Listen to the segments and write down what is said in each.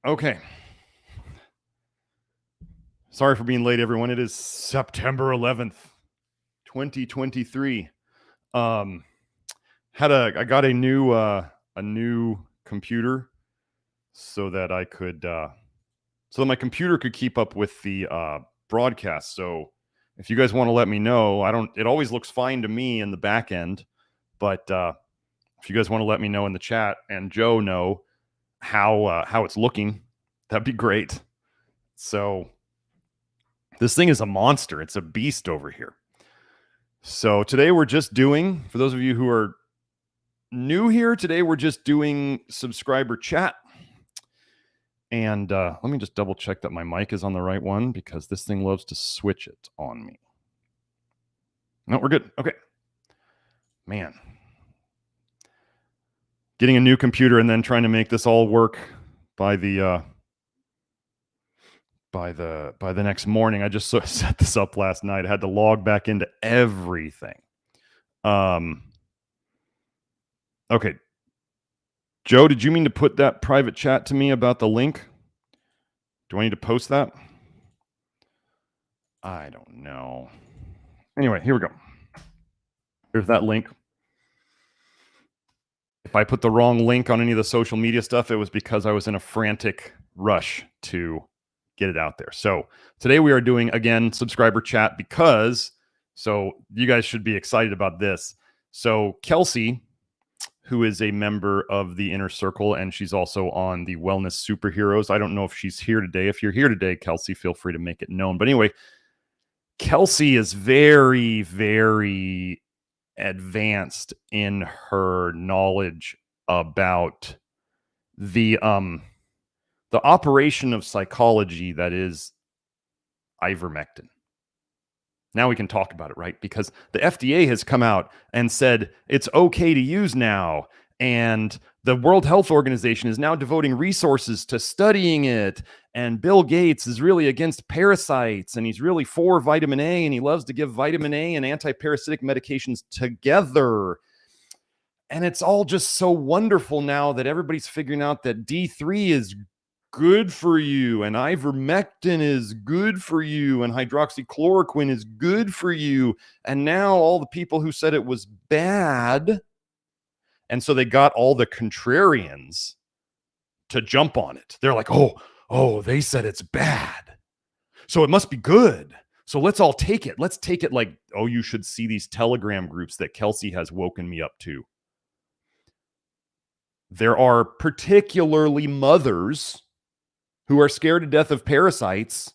Okay. Sorry for being late, everyone. It is September 11th, 2023. I got a new computer so that I could so that my computer could keep up with the broadcast. So if you guys want to let me know, it always looks fine to me in the back end, but if you guys want to let me know in the chat and Joe know how it's looking, that'd be great. So this thing is a monster. It's a beast over here. So today we're just doing, for those of you who are new here, today we're just doing subscriber chat. And let me just double check that my mic is on the right one because this thing loves to switch it on me. No, we're good. Okay. Man. Getting a new computer and then trying to make this all work by the next morning. I just set this up last night. I had to log back into everything. Okay. Joe, did you mean to put that private chat to me about the link? Do I need to post that? I don't know. Anyway, here we go. Here's that link. If I put the wrong link on any of the social media stuff, it was because I was in a frantic rush to get it out there. So today we are doing, again, subscriber chat so you guys should be excited about this. So Kelsey, who is a member of the Inner Circle, and she's also on the Wellness Superheroes. I don't know if she's here today. If you're here today, Kelsey, feel free to make it known. But anyway, Kelsey is very, very advanced in her knowledge about the operation of psychology that is ivermectin. Now we can talk about it, right? Because the FDA has come out and said it's okay to use now. And the World Health Organization is now devoting resources to studying it. And Bill Gates is really against parasites. And he's really for vitamin A. And he loves to give vitamin A and anti-parasitic medications together. And it's all just so wonderful now that everybody's figuring out that D3 is good for you, and ivermectin is good for you, and hydroxychloroquine is good for you. And now all the people who said it was bad, and so they got all the contrarians to jump on it. They're like, oh, they said it's bad, so it must be good. So let's all take it. Let's take it like, oh, you should see these Telegram groups that Kelsey has woken me up to. There are particularly mothers who are scared to death of parasites,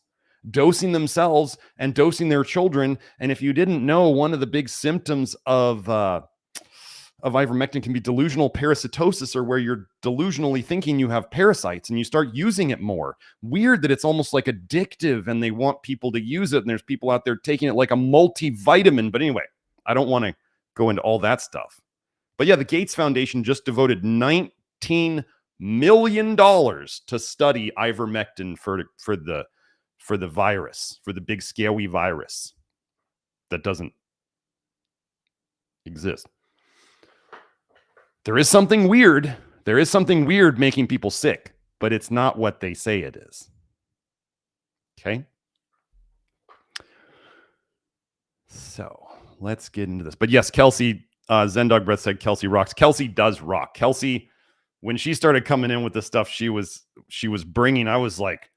dosing themselves and dosing their children. And if you didn't know, one of the big symptoms of ivermectin can be delusional parasitosis, or where you're delusionally thinking you have parasites and you start using it more. Weird that it's almost like addictive and they want people to use it. And there's people out there taking it like a multivitamin. But anyway, I don't want to go into all that stuff. But yeah, the Gates Foundation just devoted $19 million to study ivermectin for the virus, for the big scaly virus that doesn't exist. There is something weird. There is something weird making people sick, but it's not what they say it is. Okay? So let's get into this. But yes, Kelsey, Zendog Breath said Kelsey rocks. Kelsey does rock. Kelsey, when she started coming in with the stuff she was bringing, I was like,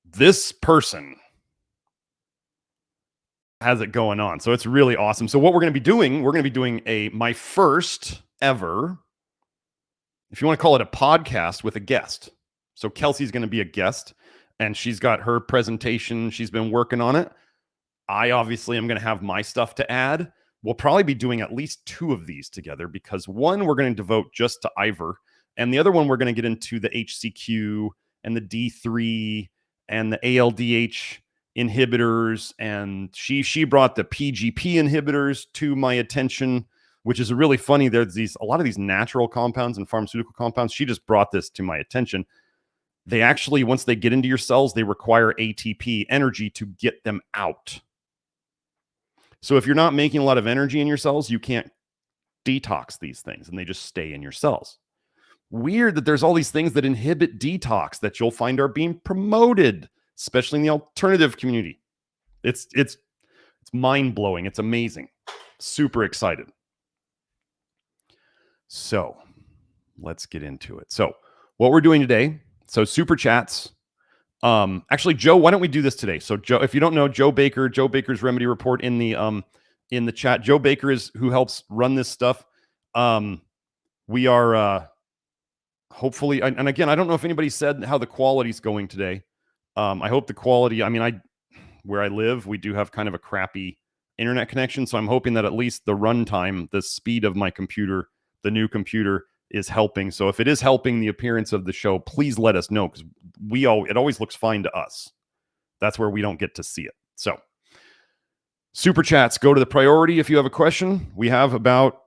this person has it going on. So it's really awesome. So what we're going to be doing my first ever, if you want to call it a podcast, with a guest. So Kelsey's going to be a guest, and she's got her presentation. She's been working on it. I obviously am going to have my stuff to add. We'll probably be doing at least 2 of these together, because one we're going to devote just to Ivor, and the other one we're going to get into the HCQ and the D3 and the ALDH inhibitors. And she brought the PGP inhibitors to my attention, which is really funny. There's a lot of these natural compounds and pharmaceutical compounds. She just brought this to my attention. They actually, once they get into your cells, they require ATP, energy, to get them out. So if you're not making a lot of energy in your cells, you can't detox these things, and they just stay in your cells. weird that there's all these things that inhibit detox that you'll find are being promoted, especially in the alternative community. It's mind-blowing. It's amazing. Super excited. So let's get into it. So what we're doing today, so super chats. Actually, Joe, why don't we do this today? So Joe, if you don't know, Joe Baker's Remedy Report in the chat. Joe Baker is who helps run this stuff. We are hopefully, and again, I don't know if anybody said how the quality's going today. I hope the quality, I mean, where I live, we do have kind of a crappy internet connection. So I'm hoping that at least the runtime, the speed of my computer, the new computer is helping. So if it is helping the appearance of the show, please let us know, because it always looks fine to us. That's where we don't get to see it. So super chats, go to the priority if you have a question. We have about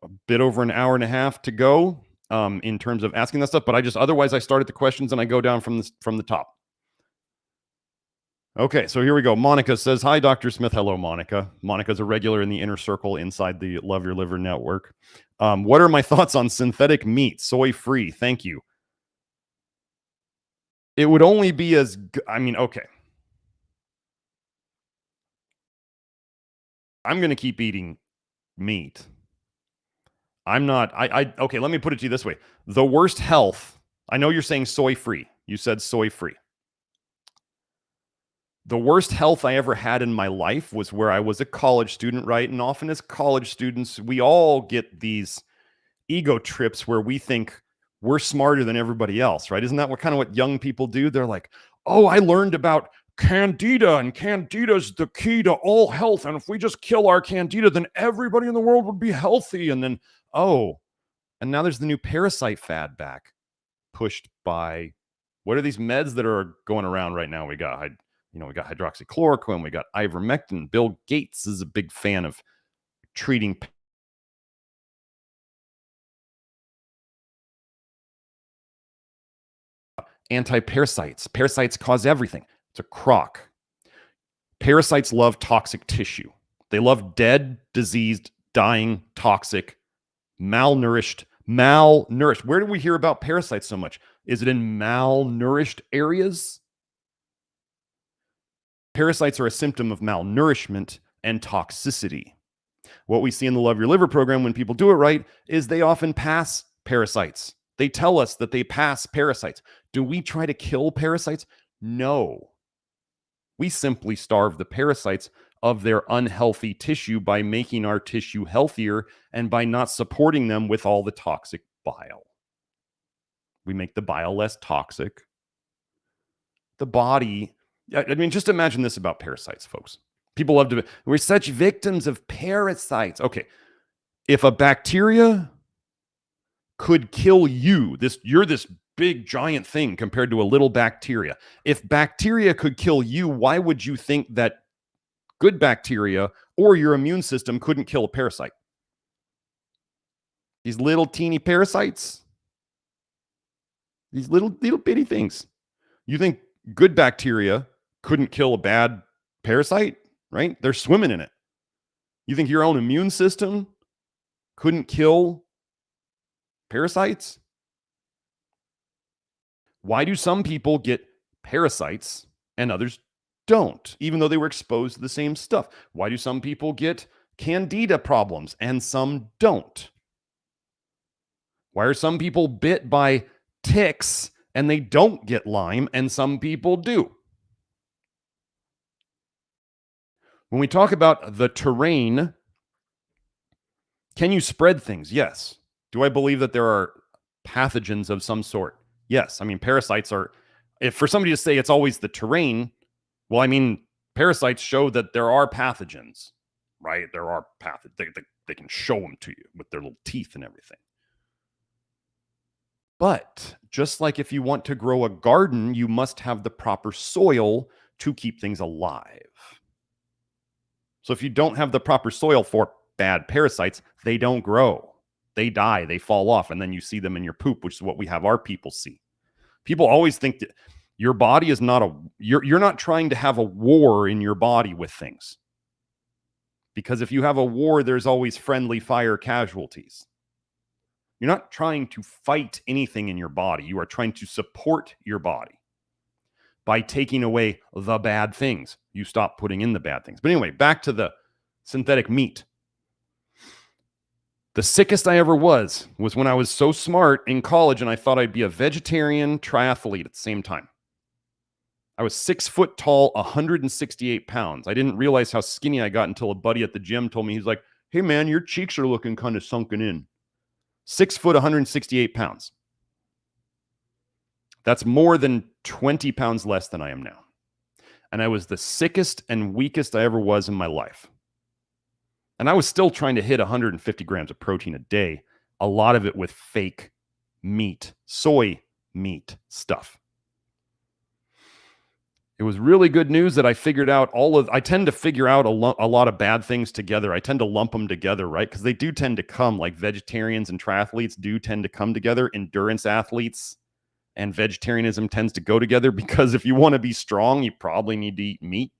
a bit over an hour and a half to go in terms of asking that stuff. But otherwise I start at the questions and I go down from the top. Okay, so here we go. Monica says, hi, Dr. Smith. Hello, Monica. Monica's a regular in the inner circle inside the Love Your Liver network. What are my thoughts on synthetic meat, soy-free? Thank you. It would only be okay. I'm going to keep eating meat. Okay, let me put it to you this way. The worst health, I know you're saying soy-free. You said soy-free. The worst health I ever had in my life was where I was a college student, right? And often as college students, we all get these ego trips where we think we're smarter than everybody else, right? Isn't that what young people do? They're like, oh, I learned about candida, and candida's the key to all health. And if we just kill our candida, then everybody in the world would be healthy. And then, and now there's the new parasite fad back, pushed by, what are these meds that are going around right now? We got hydroxychloroquine, we got ivermectin. Bill Gates is a big fan of treating anti-parasites. Parasites cause everything. It's a crock. Parasites love toxic tissue. They love dead, diseased, dying, toxic, malnourished. Where do we hear about parasites so much? Is it in malnourished areas? Parasites are a symptom of malnourishment and toxicity. What we see in the Love Your Liver program when people do it right is they often pass parasites. They tell us that they pass parasites. Do we try to kill parasites? No. We simply starve the parasites of their unhealthy tissue by making our tissue healthier and by not supporting them with all the toxic bile. We make the bile less toxic. The body, I mean, just imagine this about parasites, folks. People love to, we're such victims of parasites. Okay, if a bacteria could kill you, you're this big giant thing compared to a little bacteria. If bacteria could kill you, why would you think that good bacteria or your immune system couldn't kill a parasite? These little teeny parasites, these little bitty things. You think good bacteria couldn't kill a bad parasite, right? They're swimming in it. You think your own immune system couldn't kill parasites? Why do some people get parasites and others don't, even though they were exposed to the same stuff? Why do some people get candida problems and some don't? Why are some people bit by ticks and they don't get Lyme and some people do? When we talk about the terrain, can you spread things? Yes. Do I believe that there are pathogens of some sort? Yes. I mean, parasites are, if for somebody to say it's always the terrain, well, I mean, parasites show that there are pathogens, right? There are pathogens. They can show them to you with their little teeth and everything. But just like if you want to grow a garden, you must have the proper soil to keep things alive. So if you don't have the proper soil for bad parasites, they don't grow. They die, they fall off, and then you see them in your poop, which is what we have our people see. People always think that your body is not you're not trying to have a war in your body with things. Because if you have a war, there's always friendly fire casualties. You're not trying to fight anything in your body. You are trying to support your body by taking away the bad things. You stop putting in the bad things. But anyway, back to the synthetic meat. The sickest I ever was when I was so smart in college and I thought I'd be a vegetarian triathlete at the same time. I was 6 foot tall, 168 pounds. I didn't realize how skinny I got until a buddy at the gym told me, he's like, hey man, your cheeks are looking kind of sunken in. 6 foot, 168 pounds. That's more than 20 pounds less than I am now. And I was the sickest and weakest I ever was in my life. And I was still trying to hit 150 grams of protein a day, a lot of it with fake meat, soy meat stuff. It was really good news that I figured out I tend to figure out a lot of bad things together. I tend to lump them together, right? Because they do tend to come, like vegetarians and triathletes do tend to come together. Endurance athletes and vegetarianism tends to go together because if you want to be strong, you probably need to eat meat.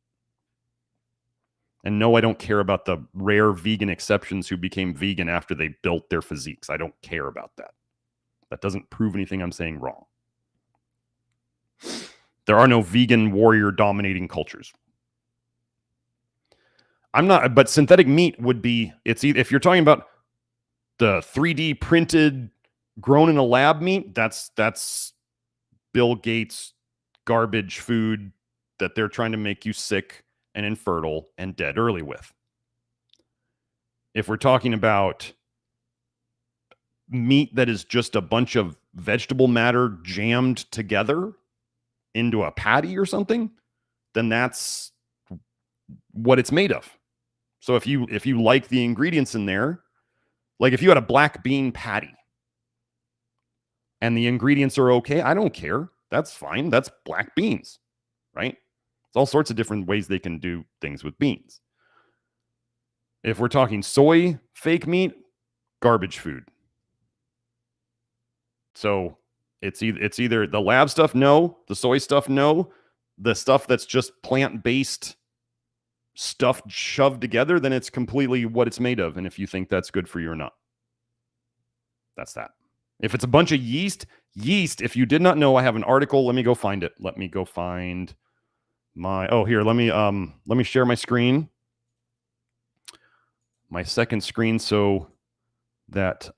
And no, I don't care about the rare vegan exceptions who became vegan after they built their physiques. I don't care about that. That doesn't prove anything I'm saying wrong. There are no vegan warrior dominating cultures. But synthetic meat would be, if you're talking about the 3D printed, grown in a lab meat, that's Bill Gates garbage food that they're trying to make you sick and infertile and dead early with. If we're talking about meat that is just a bunch of vegetable matter jammed together into a patty or something, then that's what it's made of. So if you like the ingredients in there, like if you had a black bean patty and the ingredients are okay, I don't care. That's fine. That's black beans, right? There's all sorts of different ways they can do things with beans. If we're talking soy, fake meat, garbage food. So it's either the lab stuff, no. The soy stuff, no. The stuff that's just plant-based stuff shoved together, then it's completely what it's made of. And if you think that's good for you or not. That's that. If it's a bunch of yeast, if you did not know, I have an article. Let me go find it. Let me go find here, let me share my screen. My second screen so that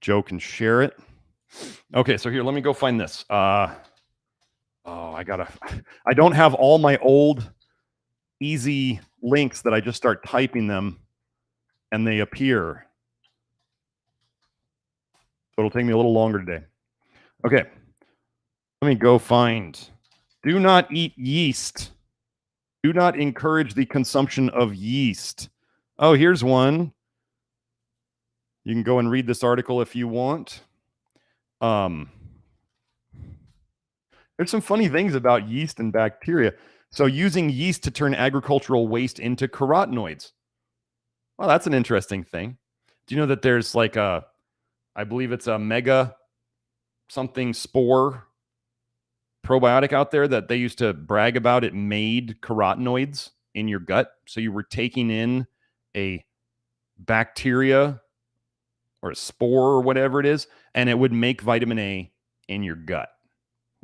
Joe can share it. Okay, so here, let me go find this. I don't have all my old easy links that I just start typing them and they appear. So it'll take me a little longer today. Okay, let me go find. Do not eat yeast. Do not encourage the consumption of yeast. Oh, here's one. You can go and read this article if you want. There's some funny things about yeast and bacteria. So using yeast to turn agricultural waste into carotenoids. Well, that's an interesting thing. Do you know that there's like I believe it's a mega something spore probiotic out there that they used to brag about. It made carotenoids in your gut. So you were taking in a bacteria or a spore or whatever it is, and it would make vitamin A in your gut.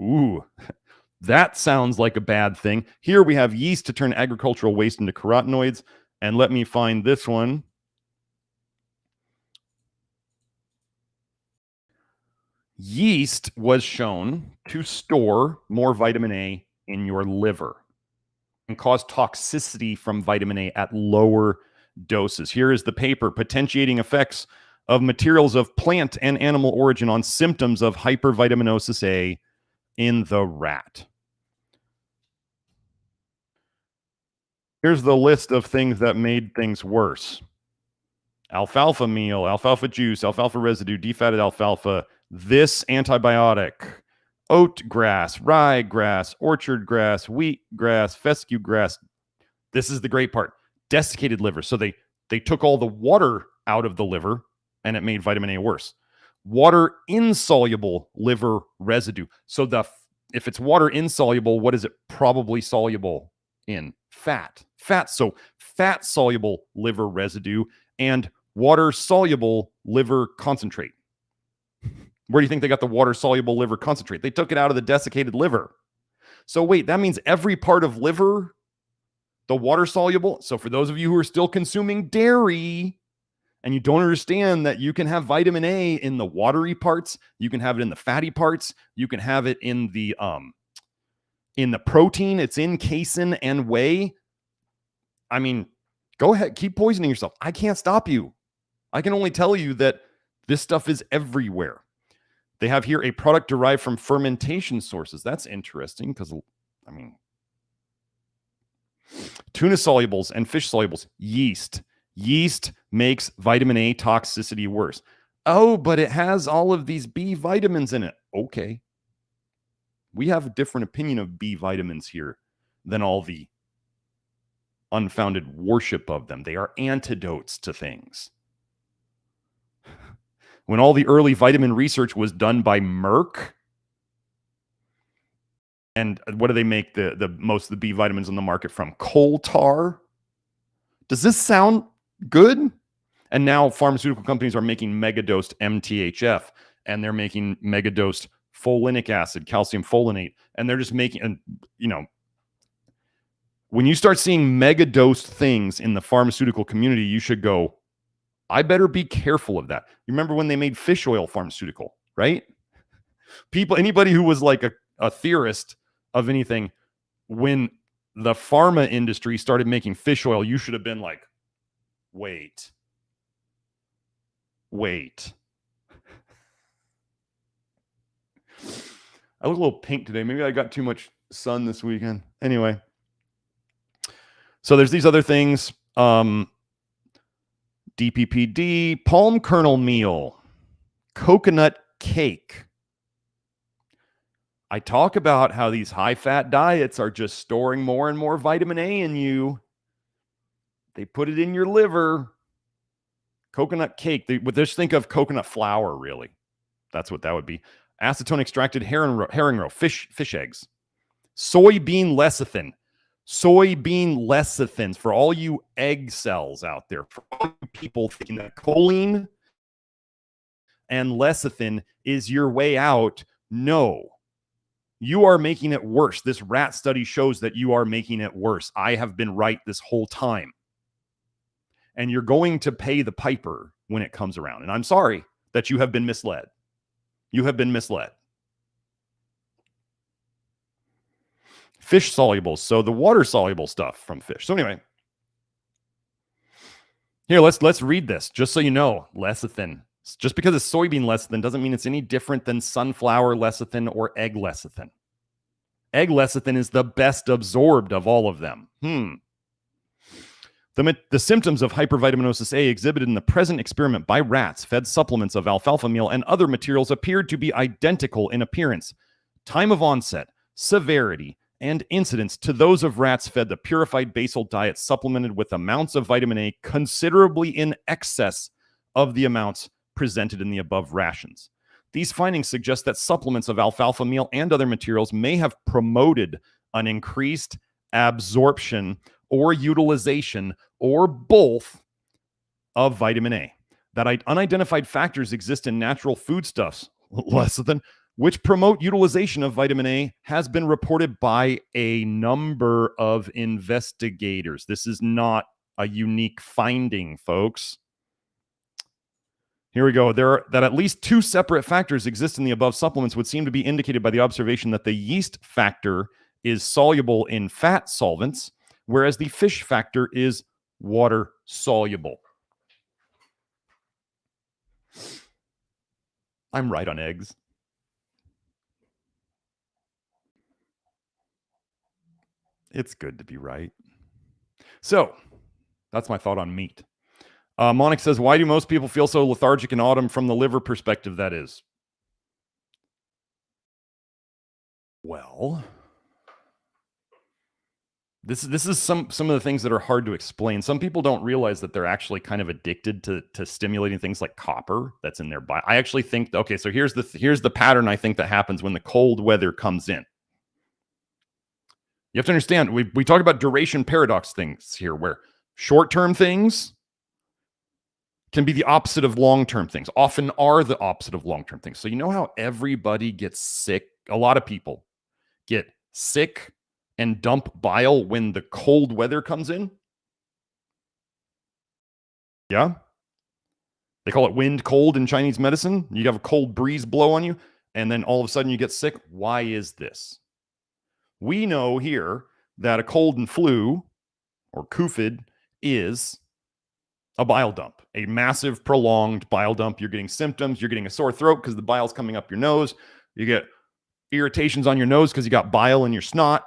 Ooh, that sounds like a bad thing. Here we have yeast to turn agricultural waste into carotenoids. And let me find this one. Yeast was shown to store more vitamin A in your liver and cause toxicity from vitamin A at lower doses. Here is the paper, Potentiating Effects of Materials of Plant and Animal Origin on Symptoms of Hypervitaminosis A in the Rat. Here's the list of things that made things worse. Alfalfa meal, alfalfa juice, alfalfa residue, defatted alfalfa, this antibiotic, oat grass, rye grass, orchard grass, wheat grass, fescue grass. This is the great part. Desiccated liver. So they took all the water out of the liver and it made vitamin A worse. Water insoluble liver residue. So if it's water insoluble, what is it probably soluble in? Fat. So fat soluble liver residue and water soluble liver concentrate? Where do you think they got the water-soluble liver concentrate? They took it out of the desiccated liver. So wait, that means every part of liver, the water-soluble. So for those of you who are still consuming dairy and you don't understand that you can have vitamin A in the watery parts, you can have it in the fatty parts, you can have it in the protein, it's in casein and whey. I mean, go ahead, keep poisoning yourself. I can't stop you. I can only tell you that this stuff is everywhere. They have here a product derived from fermentation sources. That's interesting because, I mean, tuna solubles and fish solubles, yeast. Yeast makes vitamin A toxicity worse. Oh, but it has all of these B vitamins in it. Okay. We have a different opinion of B vitamins here than all the unfounded worship of them. They are antidotes to things. When all the early vitamin research was done by Merck, and what do they make the most of the B vitamins on the market from? Coal tar. Does this sound good? And now pharmaceutical companies are making megadosed MTHF, and they're making megadosed folinic acid, calcium folinate, and they're just making, and you know, when you start seeing megadosed things in the pharmaceutical community, you should go, I better be careful of that. You remember when they made fish oil pharmaceutical, right? Anybody who was like a theorist of anything, when the pharma industry started making fish oil, you should have been like, wait. I look a little pink today. Maybe I got too much sun this weekend. Anyway. So there's these other things. DPPD, palm kernel meal, coconut cake. I talk about how these high-fat diets are just storing more and more vitamin A in you. They put it in your liver. Coconut cake. Just think of coconut flour, really. That's what that would be. Acetone extracted herring roe, fish eggs. Soybean lecithin. Soybean lecithins for all you egg cells out there. For all you people thinking that choline and lecithin is your way out. No. You are making it worse. This rat study shows that you are making it worse. I have been right this whole time. And you're going to pay the piper when it comes around. And I'm sorry that you have been misled. You have been misled. Fish solubles. So the water soluble stuff from fish. So anyway, here, let's read this just so you know. Lecithin. Just because it's soybean lecithin doesn't mean it's any different than sunflower lecithin or egg lecithin. Egg lecithin is the best absorbed of all of them. The symptoms of hypervitaminosis A exhibited in the present experiment by rats fed supplements of alfalfa meal and other materials appeared to be identical in appearance, time of onset, severity, and incidence to those of rats fed the purified basal diet supplemented with amounts of vitamin A considerably in excess of the amounts presented in the above rations. These findings suggest that supplements of alfalfa meal and other materials may have promoted an increased absorption or utilization or both of vitamin A. That unidentified factors exist in natural foodstuffs, lecithin, which promote utilization of vitamin A, has been reported by a number of investigators. This is not a unique finding, folks. Here we go. That at least two separate factors exist in the above supplements would seem to be indicated by the observation that the yeast factor is soluble in fat solvents, whereas the fish factor is water soluble. I'm right on eggs. It's good to be right. So that's my thought on meat. Monic says, why do most people feel so lethargic in autumn from the liver perspective, that is? Well, this is some of the things that are hard to explain. Some people don't realize that they're actually kind of addicted to stimulating things like copper that's in their body. I actually think, okay, so here's the pattern I think that happens when the cold weather comes in. You have to understand, we talk about duration paradox things here, where short-term things can be the opposite of long-term things, often are the opposite of long-term things. So you know how everybody gets sick? A lot of people get sick and dump bile when the cold weather comes in. Yeah. They call it wind cold in Chinese medicine. You have a cold breeze blow on you, and then all of a sudden you get sick. Why is this? We know here that a cold and flu, or COVID, is a bile dump, a massive, prolonged bile dump. You're getting symptoms. You're getting a sore throat because the bile's coming up your nose. You get irritations on your nose because you got bile in your snot.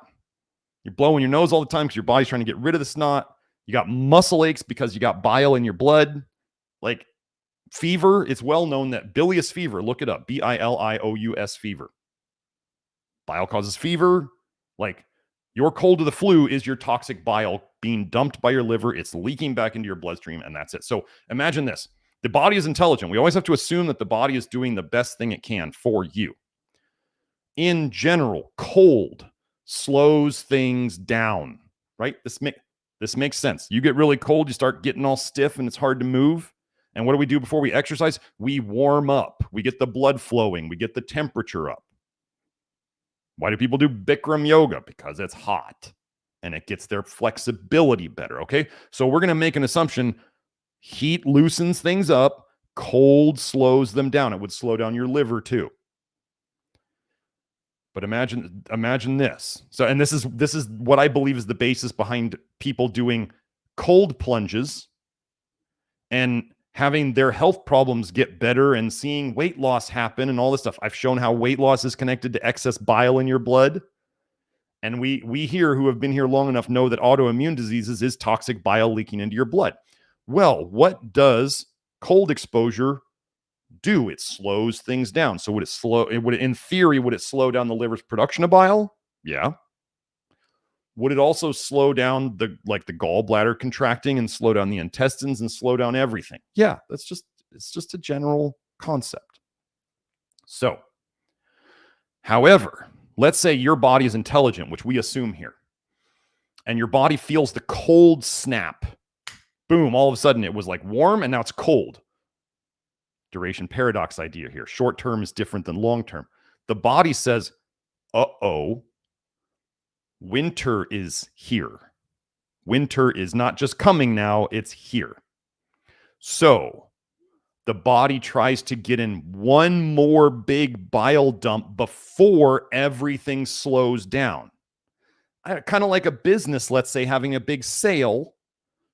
You're blowing your nose all the time because your body's trying to get rid of the snot. You got muscle aches because you got bile in your blood. Like fever, it's well known that bilious fever, look it up, Bilious fever. Bile causes fever. Like your cold of the flu is your toxic bile being dumped by your liver. It's leaking back into your bloodstream, and that's it. So imagine this. The body is intelligent. We always have to assume that the body is doing the best thing it can for you. In general, cold slows things down, right? This makes sense. You get really cold, you start getting all stiff, and it's hard to move. And what do we do before we exercise? We warm up. We get the blood flowing. We get the temperature up. Why do people do Bikram yoga? Because it's hot and it gets their flexibility better, okay? So we're going to make an assumption. Heat loosens things up. Cold slows them down. It would slow down your liver too. But imagine this. So, and this is what I believe is the basis behind people doing cold plunges and having their health problems get better and seeing weight loss happen and all this stuff. I've shown how weight loss is connected to excess bile in your blood. And we here who have been here long enough know that autoimmune diseases is toxic bile leaking into your blood. Well, what does cold exposure do? It slows things down. So in theory, would it slow down the liver's production of bile? Yeah. Would it also slow down the gallbladder contracting and slow down the intestines and slow down everything? Yeah, it's just a general concept. So, however, let's say your body is intelligent, which we assume here, and your body feels the cold snap. Boom, all of a sudden it was like warm and now it's cold. Duration paradox idea here. Short term is different than long term. The body says, uh-oh, winter is here. Winter is not just coming now, it's here. So the body tries to get in one more big bile dump before everything slows down. Kind of like a business, let's say, having a big sale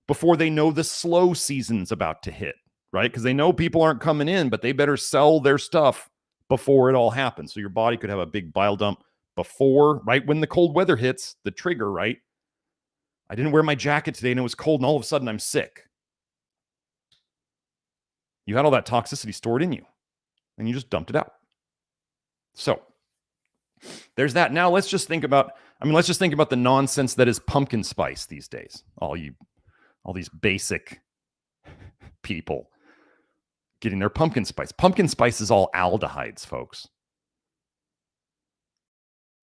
before they know the slow season's about to hit, right? Because they know people aren't coming in, but they better sell their stuff before it all happens. So your body could have a big bile dump before, right when the cold weather hits, the trigger, right? I didn't wear my jacket today and it was cold and all of a sudden I'm sick. You had all that toxicity stored in you and you just dumped it out. So there's that. Now let's just think about the nonsense that is pumpkin spice these days. All these basic people getting their pumpkin spice. Pumpkin spice is all aldehydes, folks.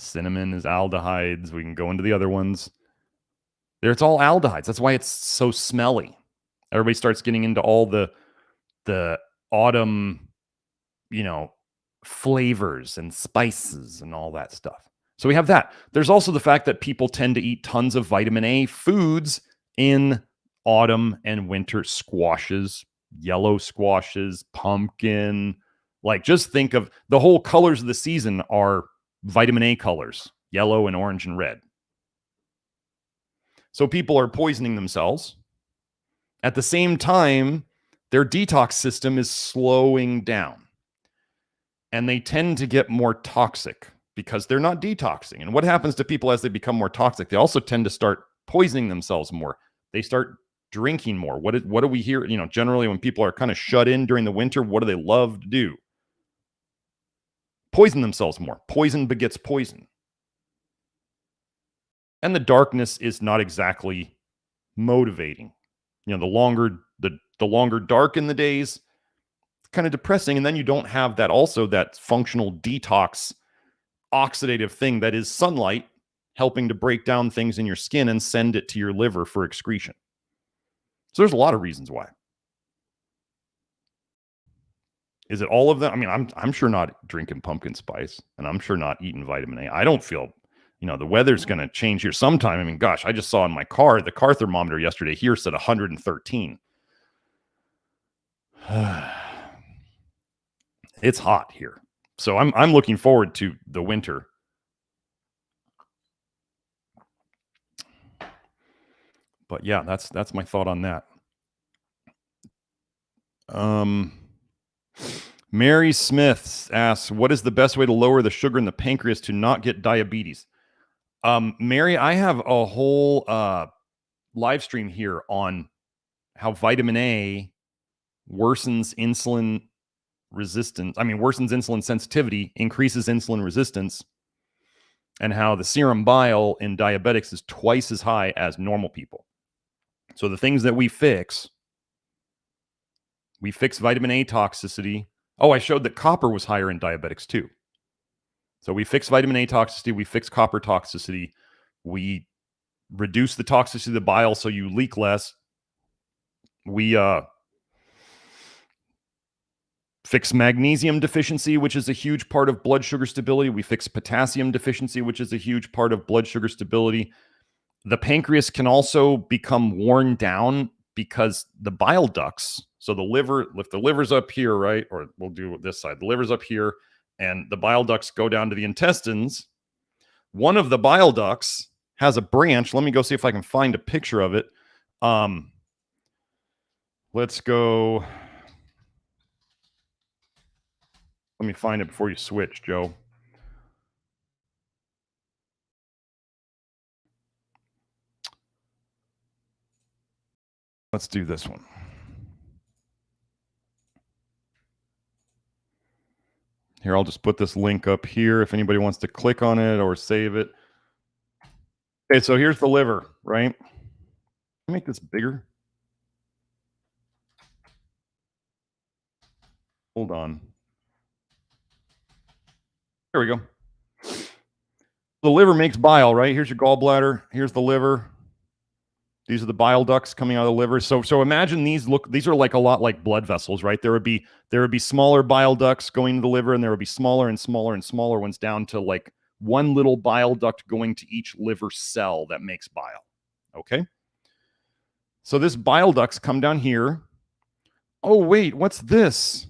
Cinnamon is aldehydes. We can go into the other ones. It's all aldehydes. That's why it's so smelly. Everybody starts getting into all the autumn, flavors and spices and all that stuff. So we have that. There's also the fact that people tend to eat tons of vitamin A foods in autumn and winter. Squashes, yellow squashes, pumpkin. Like, just think of the whole colors of the season are vitamin A colors, yellow and orange and red. So people are poisoning themselves. At the same time, their detox system is slowing down. And they tend to get more toxic because they're not detoxing. And what happens to people as they become more toxic? They also tend to start poisoning themselves more. They start drinking more. What do we hear? Generally when people are kind of shut in during the winter, what do they love to do? Poison themselves more. Poison begets poison. And the darkness is not exactly motivating. The longer dark in the days, it's kind of depressing. And then you don't have that functional detox oxidative thing that is sunlight helping to break down things in your skin and send it to your liver for excretion. So there's a lot of reasons why. Is it all of them? I mean, I'm sure not drinking pumpkin spice, and I'm sure not eating vitamin A. I don't feel, the weather's going to change here sometime. I mean, gosh, I just saw in my car, the car thermometer yesterday here said 113. It's hot here. So I'm looking forward to the winter. But yeah, that's my thought on that. Mary Smith asks, what is the best way to lower the sugar in the pancreas to not get diabetes? Mary, I have a whole live stream here on how vitamin A worsens insulin resistance. Worsens insulin sensitivity, increases insulin resistance, and how the serum bile in diabetics is twice as high as normal people. So the things that we fix vitamin A toxicity. Oh, I showed that copper was higher in diabetics too. So we fix vitamin A toxicity, we fix copper toxicity, we reduce the toxicity of the bile so you leak less. We fix magnesium deficiency, which is a huge part of blood sugar stability. We fix potassium deficiency, which is a huge part of blood sugar stability. The pancreas can also become worn down because the bile ducts, so the liver, if the liver's up here, right? Or we'll do this side. The liver's up here, and the bile ducts go down to the intestines. One of the bile ducts has a branch. Let me go see if I can find a picture of it. Let's go. Let me find it before you switch, Joe. Let's do this one. Here, I'll just put this link up here if anybody wants to click on it or save it. Okay, so here's the liver, right? Let me make this bigger. Hold on. There we go. The liver makes bile, right? Here's your gallbladder. Here's the liver. These are the bile ducts coming out of the liver. So imagine these are like a lot like blood vessels, right? There would be smaller bile ducts going to the liver, and there would be smaller and smaller and smaller ones down to like one little bile duct going to each liver cell that makes bile. Okay? So this bile ducts come down here. Oh, wait, what's this?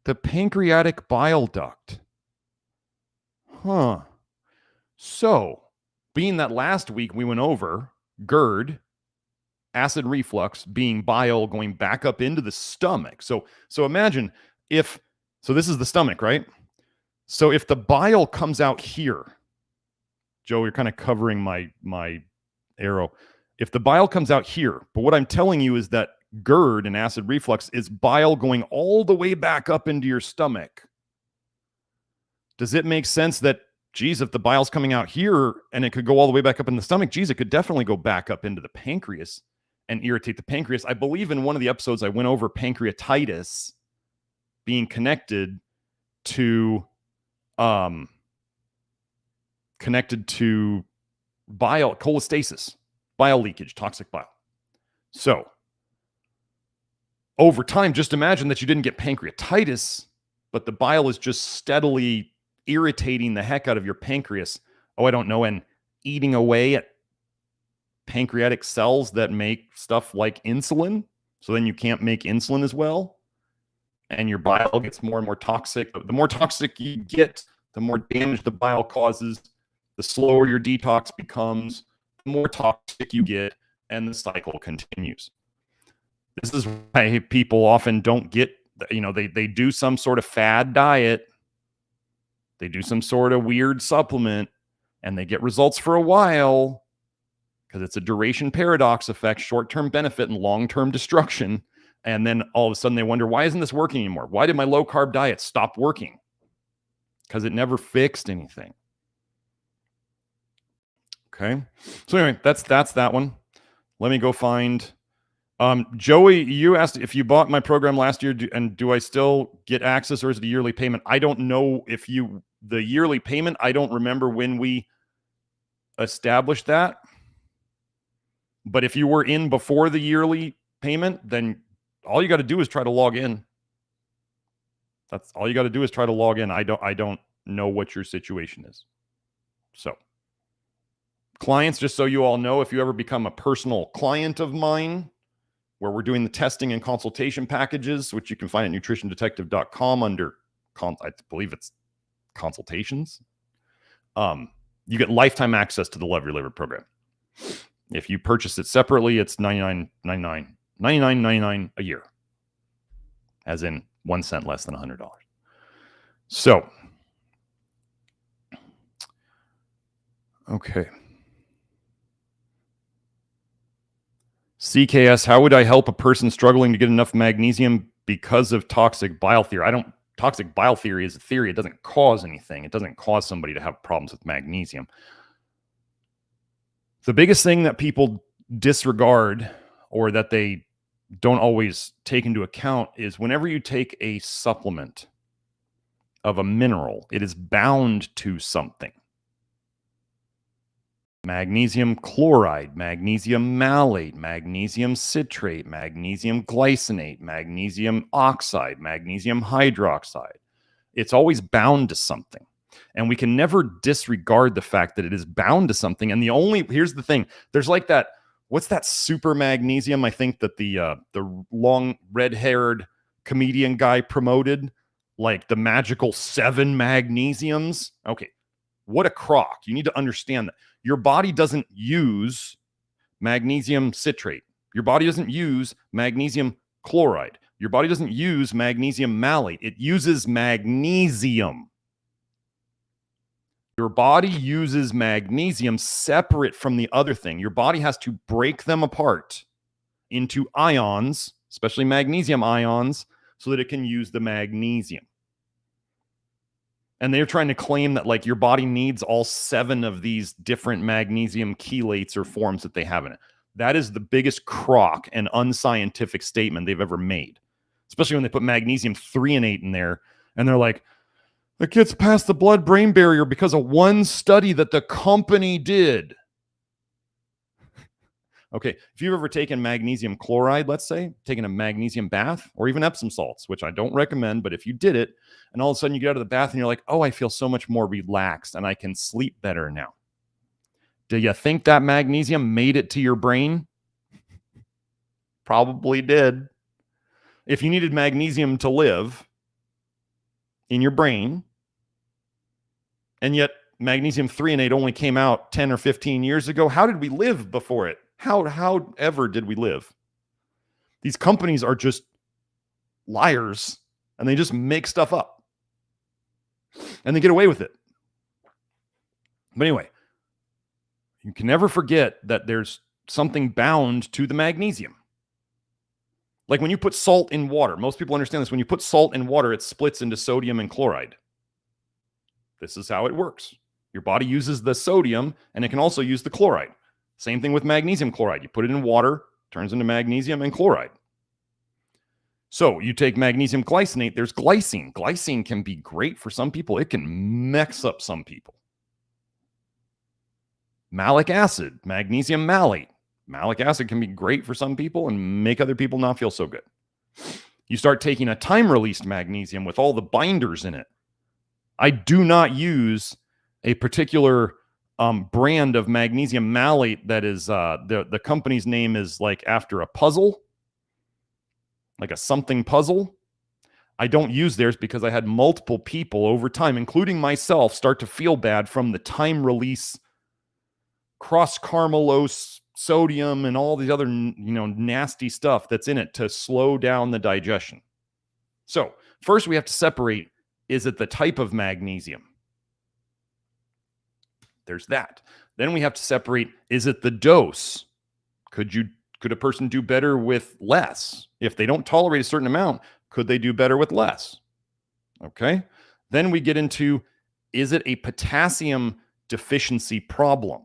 The pancreatic bile duct. Huh. So, being that last week we went over GERD, acid reflux, being bile going back up into the stomach. So imagine so this is the stomach, right? So if the bile comes out here, Joe, you're kind of covering my arrow. If the bile comes out here, but what I'm telling you is that GERD and acid reflux is bile going all the way back up into your stomach. Does it make sense that, geez, if the bile's coming out here and it could go all the way back up in the stomach, geez, it could definitely go back up into the pancreas and irritate the pancreas? I believe in one of the episodes I went over pancreatitis being connected to bile, cholestasis, bile leakage, toxic bile. So over time, just imagine that you didn't get pancreatitis, but the bile is just steadily irritating the heck out of your pancreas. Oh, I don't know. And eating away at pancreatic cells that make stuff like insulin. So then you can't make insulin as well. And your bile gets more and more toxic. The more toxic you get, the more damage the bile causes, the slower your detox becomes, the more toxic you get, and the cycle continues. This is why people often don't get, they do some sort of fad diet. They do some sort of weird supplement, and they get results for a while because it's a duration paradox effect, short-term benefit and long-term destruction. And then all of a sudden they wonder, why isn't this working anymore? Why did my low-carb diet stop working? Because it never fixed anything. Okay. So anyway, that's that one. Let me go find... Joey, you asked if you bought my program last year, and do I still get access, or is it a yearly payment? I don't know if the yearly payment, I don't remember when we established that. But if you were in before the yearly payment, then all you got to do is try to log in. That's all you got to do is try to log in. I don't know what your situation is. So, clients, just so you all know, if you ever become a personal client of mine, where we're doing the testing and consultation packages, which you can find at nutritiondetective.com under, I believe it's consultations. You get lifetime access to the Love Your Liver program. If you purchase it separately, it's $99.99 a year, as in 1 cent less than $100. So, okay. CKS, how would I help a person struggling to get enough magnesium because of toxic bile theory? Toxic bile theory is a theory. It doesn't cause anything. It doesn't cause somebody to have problems with magnesium. The biggest thing that people disregard, or that they don't always take into account, is whenever you take a supplement of a mineral, it is bound to something. Magnesium chloride, magnesium malate, magnesium citrate, magnesium glycinate, magnesium oxide, magnesium hydroxide. It's always bound to something. And we can never disregard the fact that it is bound to something. And here's the thing, there's like that, what's that super magnesium? I think that the long red-haired comedian guy promoted, like the magical 7 magnesiums. Okay, what a crock. You need to understand that your body doesn't use magnesium citrate. Your body doesn't use magnesium chloride. Your body doesn't use magnesium malate. It uses magnesium. Your body uses magnesium separate from the other thing. Your body has to break them apart into ions, especially magnesium ions, so that it can use the magnesium. And they're trying to claim that like your body needs all 7 of these different magnesium chelates or forms that they have in it. That is the biggest crock and unscientific statement they've ever made, especially when they put magnesium threonate in there. And they're like, it gets past the blood-brain barrier because of one study that the company did. Okay, if you've ever taken magnesium chloride, let's say, taken a magnesium bath, or even Epsom salts, which I don't recommend, but if you did it, and all of a sudden you get out of the bath and you're like, oh, I feel so much more relaxed and I can sleep better now. Do you think that magnesium made it to your brain? Probably did. If you needed magnesium to live in your brain, and yet magnesium threonate only came out 10 or 15 years ago, how did we live before it? How ever did we live? These companies are just liars, and they just make stuff up. And they get away with it. But anyway, you can never forget that there's something bound to the magnesium. Like when you put salt in water, most people understand this. When you put salt in water, it splits into sodium and chloride. This is how it works. Your body uses the sodium, and it can also use the chloride. Same thing with magnesium chloride. You put it in water, turns into magnesium and chloride. So you take magnesium glycinate, there's glycine. Glycine can be great for some people. It can mess up some people. Malic acid, magnesium malate. Malic acid can be great for some people and make other people not feel so good. You start taking a time-released magnesium with all the binders in it. I do not use a particular brand of magnesium malate that is, the company's name is like after a puzzle, like a something puzzle. I don't use theirs because I had multiple people over time, including myself, start to feel bad from the time-release cross-carmelose sodium and all these other, nasty stuff that's in it to slow down the digestion. So first we have to separate, is it the type of magnesium? There's that. Then we have to separate, is it the dose? Could a person do better with less? If they don't tolerate a certain amount, could they do better with less? Okay. Then we get into, is it a potassium deficiency problem?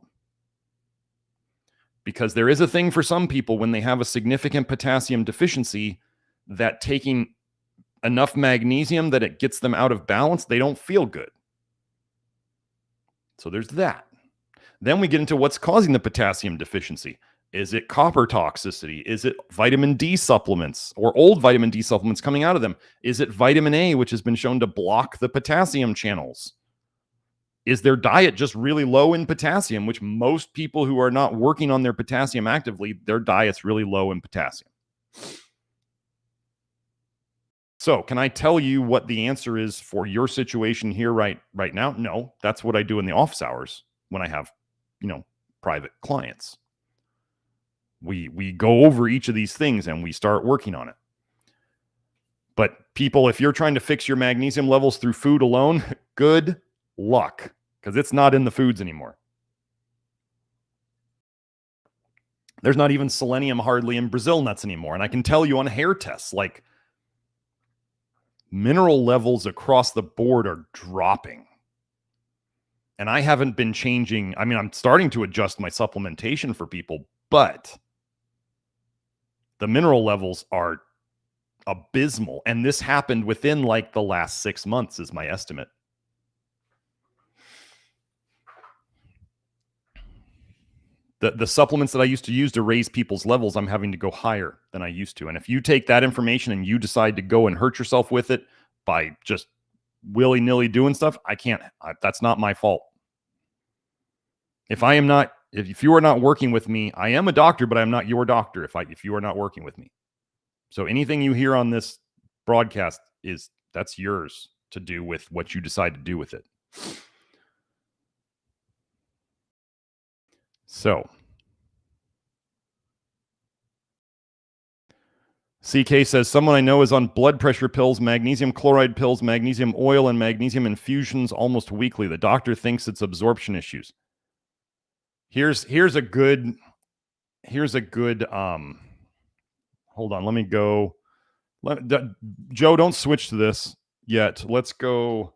Because there is a thing for some people when they have a significant potassium deficiency that taking enough magnesium that it gets them out of balance, they don't feel good. So there's that. Then we get into what's causing the potassium deficiency. Is it copper toxicity? Is it vitamin D supplements or old vitamin D supplements coming out of them? Is it vitamin A, which has been shown to block the potassium channels? Is their diet just really low in potassium, which most people who are not working on their potassium actively, their diet's really low in potassium? So, can I tell you what the answer is for your situation here right now? No, that's what I do in the office hours when I have, private clients. We go over each of these things and we start working on it. But people, if you're trying to fix your magnesium levels through food alone, good luck, because it's not in the foods anymore. There's not even selenium hardly in Brazil nuts anymore. And I can tell you on hair tests, like, mineral levels across the board are dropping. And I haven't been changing. I mean, I'm starting to adjust my supplementation for people, but the mineral levels are abysmal. And this happened within like the last 6 months is my estimate. The supplements that I used to use to raise people's levels, I'm having to go higher than I used to. And if you take that information and you decide to go and hurt yourself with it by just willy-nilly doing stuff, that's not my fault. If you are not working with me, I am a doctor, but I'm not your doctor if you are not working with me. So anything you hear on this broadcast that's yours to do with what you decide to do with it. So, CK says, someone I know is on blood pressure pills, magnesium chloride pills, magnesium oil, and magnesium infusions almost weekly. The doctor thinks it's absorption issues. Here's a good hold on, let me go. Joe, don't switch to this yet. Let's go.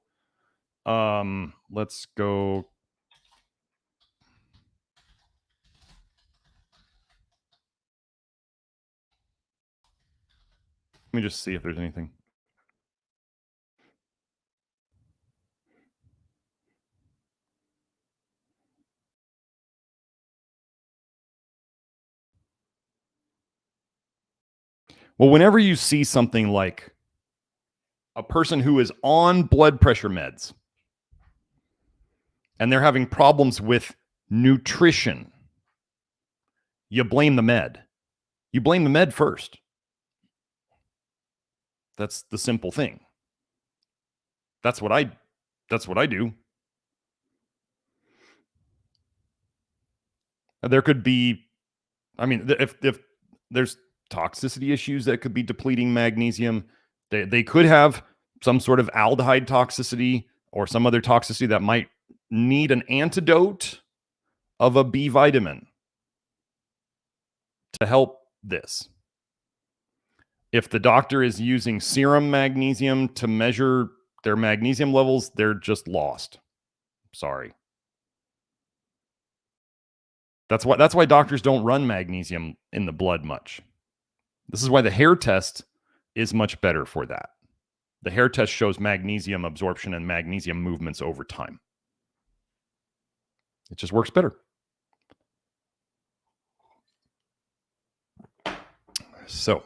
Let me just see if there's anything. Well, whenever you see something like a person who is on blood pressure meds and they're having problems with nutrition, you blame the med. You blame the med first. That's the simple thing. That's what I do. There could be, if there's toxicity issues that could be depleting magnesium, they could have some sort of aldehyde toxicity or some other toxicity that might need an antidote of a B vitamin to help this. If the doctor is using serum magnesium to measure their magnesium levels, they're just lost. Sorry. That's why doctors don't run magnesium in the blood much. This is why the hair test is much better for that. The hair test shows magnesium absorption and magnesium movements over time. It just works better. So,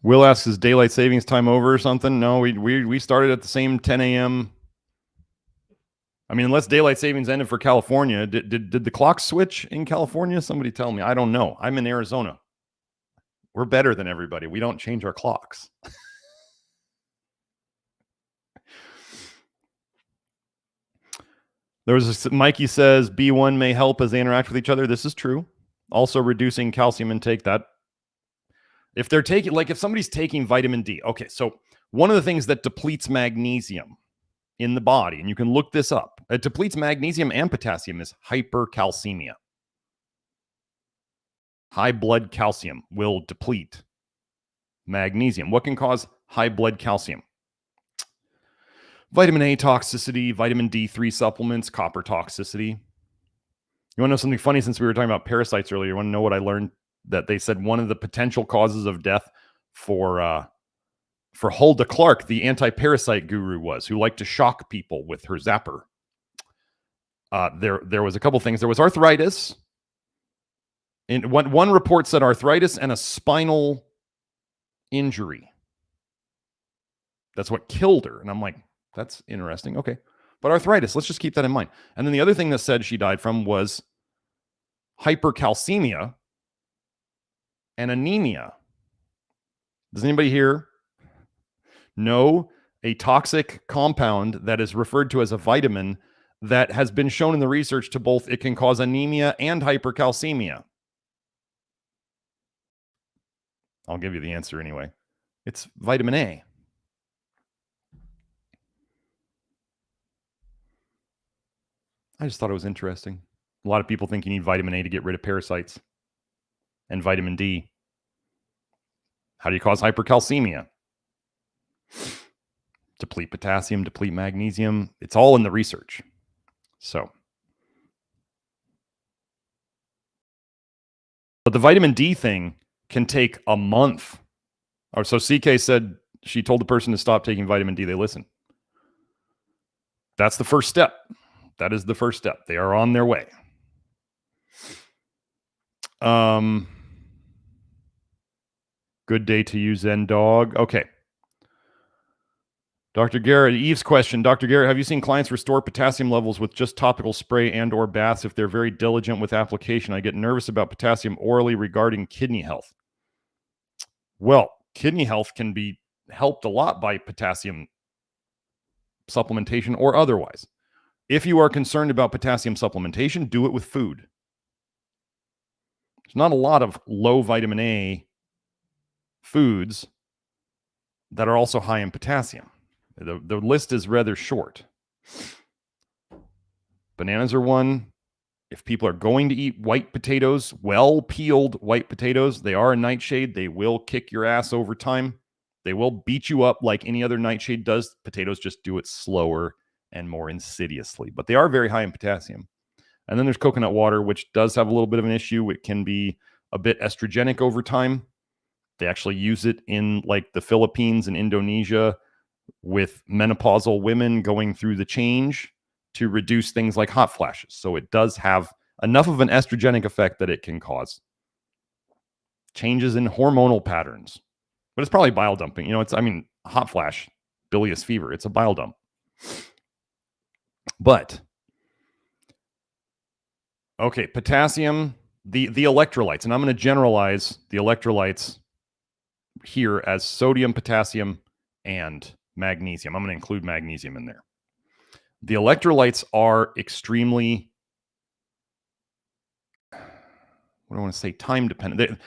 Will asks, is daylight savings time over or something? No, we started at the same 10 a.m. I mean, unless daylight savings ended for California, did the clock switch in California? Somebody tell me. I don't know. I'm in Arizona. We're better than everybody. We don't change our clocks. Mikey says B1 may help as they interact with each other. This is true. Also reducing calcium intake. That if they're taking, like if somebody's taking vitamin D. Okay, so one of the things that depletes magnesium in the body, and you can look this up, it depletes magnesium and potassium, is hypercalcemia. High blood calcium will deplete magnesium. What can cause high blood calcium? Vitamin A toxicity, vitamin D3 supplements, copper toxicity. You want to know something funny? Since we were talking about parasites earlier, you want to know what I learned? That they said one of the potential causes of death for for Hulda Clark, the anti-parasite guru who liked to shock people with her zapper. There was a couple things. There was arthritis. And one report said arthritis and a spinal injury. That's what killed her. And I'm like, that's interesting. Okay. But arthritis, let's just keep that in mind. And then the other thing that said she died from was hypercalcemia and anemia. Does anybody here know a toxic compound that is referred to as a vitamin that has been shown in the research to both, it can cause anemia and hypercalcemia? I'll give you the answer anyway. It's vitamin A. I just thought it was interesting. A lot of people think you need vitamin A to get rid of parasites and vitamin D. How do you cause hypercalcemia? Deplete potassium, deplete magnesium. It's all in the research. So, but the vitamin D thing can take a month. Or so CK said she told the person to stop taking vitamin D. They listen. That's the first step. That is the first step. They are on their way. Good day to you, Zen Dog. Okay. Dr. Garrett, Eve's question. Dr. Garrett, have you seen clients restore potassium levels with just topical spray and or baths if they're very diligent with application? I get nervous about potassium orally regarding kidney health. Well, kidney health can be helped a lot by potassium supplementation or otherwise. If you are concerned about potassium supplementation, do it with food. There's not a lot of low vitamin A foods that are also high in potassium. The list is rather short. Bananas are one. If people are going to eat white potatoes, well-peeled white potatoes, they are a nightshade. They will kick your ass over time. They will beat you up like any other nightshade does. Potatoes just do it slower and more insidiously, but they are very high in potassium. And then there's coconut water, which does have a little bit of an issue. It can be a bit estrogenic over time. They actually use it in like the Philippines and Indonesia with menopausal women going through the change to reduce things like hot flashes. So it does have enough of an estrogenic effect that it can cause changes in hormonal patterns. But it's probably bile dumping. You know, hot flash, bilious fever, it's a bile dump. But, okay, potassium, the electrolytes, and I'm going to generalize the electrolytes here as sodium, potassium, and magnesium. I'm going to include magnesium in there. The electrolytes are extremely, what do I want to say, time dependent.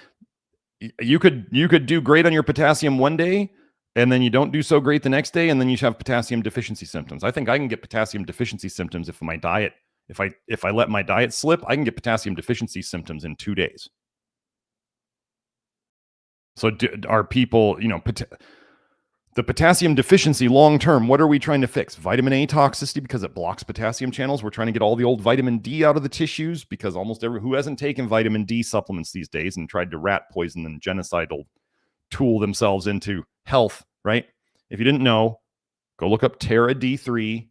You could do great on your potassium one day, and then you don't do so great the next day, and then you have potassium deficiency symptoms. I think I can get potassium deficiency symptoms if my diet, if I let my diet slip, I can get potassium deficiency symptoms in 2 days. So are people, the potassium deficiency long-term, what are we trying to fix? Vitamin A toxicity because it blocks potassium channels. We're trying to get all the old vitamin D out of the tissues because almost who hasn't taken vitamin D supplements these days and tried to rat poison and genocidal tool themselves into health, right? If you didn't know, go look up Terra D3,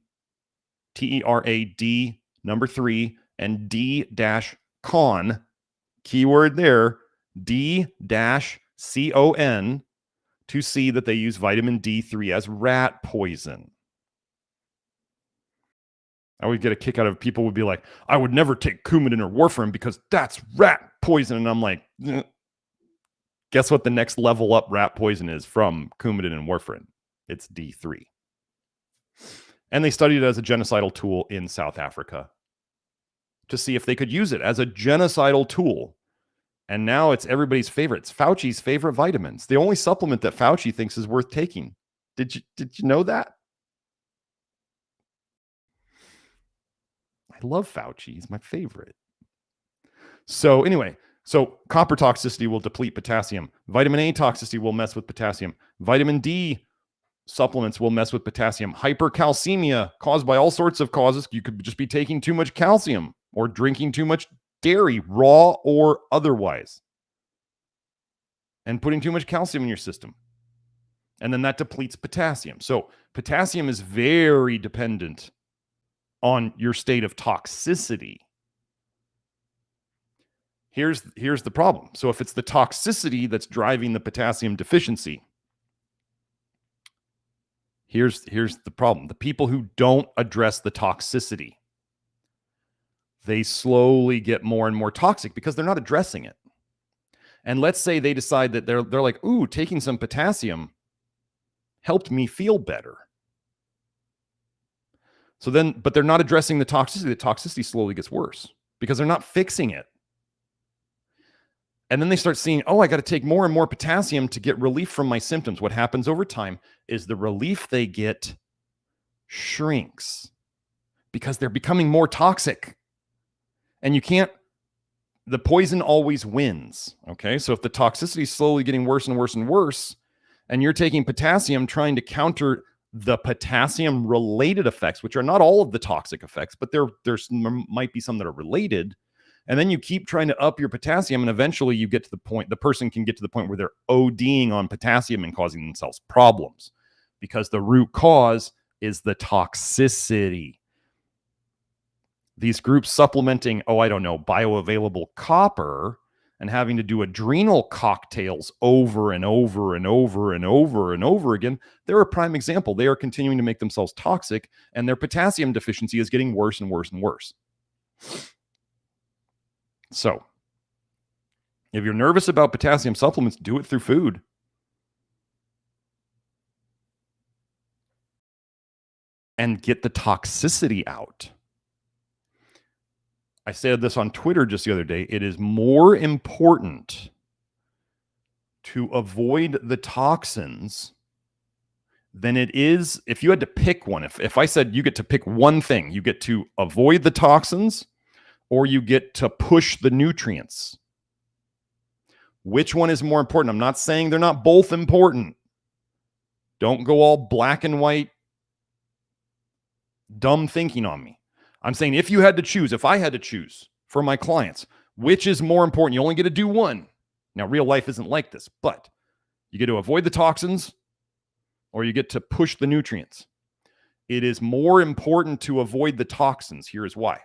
TERAD number 3, and D-CON, keyword there, D-CON, to see that they use vitamin D3 as rat poison. I would get a kick out of people would be like, I would never take Coumadin or warfarin because that's rat poison. And I'm like, guess what the next level up rat poison is from Coumadin and warfarin? It's D3. And they studied it as a genocidal tool in South Africa to see if they could use it as a genocidal tool. And now it's everybody's favorite. It's Fauci's favorite vitamins. The only supplement that Fauci thinks is worth taking. Did you know that? I love Fauci. He's my favorite. So anyway, copper toxicity will deplete potassium. Vitamin A toxicity will mess with potassium. Vitamin D supplements will mess with potassium. Hypercalcemia caused by all sorts of causes. You could just be taking too much calcium or drinking too much dairy, raw or otherwise, and putting too much calcium in your system. And then that depletes potassium. So potassium is very dependent on your state of toxicity. Here's the problem. So if it's the toxicity that's driving the potassium deficiency, here's the problem. The people who don't address the toxicity, they slowly get more and more toxic because they're not addressing it. And let's say they decide that they're like, ooh, taking some potassium helped me feel better. So then, but they're not addressing the toxicity. The toxicity slowly gets worse because they're not fixing it. And then they start seeing, oh, I got to take more and more potassium to get relief from my symptoms. What happens over time is the relief they get shrinks because they're becoming more toxic. And you can't, the poison always wins. Okay. So if the toxicity is slowly getting worse and worse and worse, and you're taking potassium trying to counter the potassium related effects, which are not all of the toxic effects, but there might be some that are related. And then you keep trying to up your potassium, and eventually you get to the point, the person can get to the point where they're ODing on potassium and causing themselves problems because the root cause is the toxicity. These groups supplementing, bioavailable copper and having to do adrenal cocktails over and over and over and over and over again, they're a prime example. They are continuing to make themselves toxic, and their potassium deficiency is getting worse and worse and worse. So, if you're nervous about potassium supplements, do it through food. And get the toxicity out. I said this on Twitter just the other day. It is more important to avoid the toxins than it is if you had to pick one. If I said you get to pick one thing, you get to avoid the toxins or you get to push the nutrients. Which one is more important? I'm not saying they're not both important. Don't go all black and white, dumb thinking on me. I'm saying if you had to choose, if I had to choose for my clients, which is more important? You only get to do one. Now, real life isn't like this, but you get to avoid the toxins or you get to push the nutrients. It is more important to avoid the toxins. Here is why.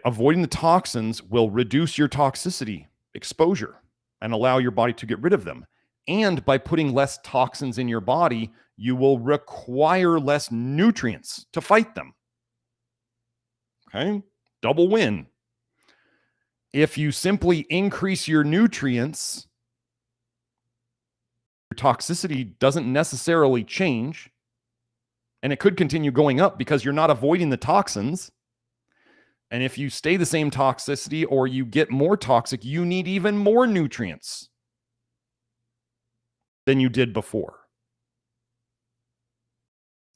Avoiding the toxins will reduce your toxicity exposure and allow your body to get rid of them. And by putting less toxins in your body, you will require less nutrients to fight them. Okay? Double win. If you simply increase your nutrients, your toxicity doesn't necessarily change, and it could continue going up because you're not avoiding the toxins. And if you stay the same toxicity or you get more toxic, you need even more nutrients than you did before.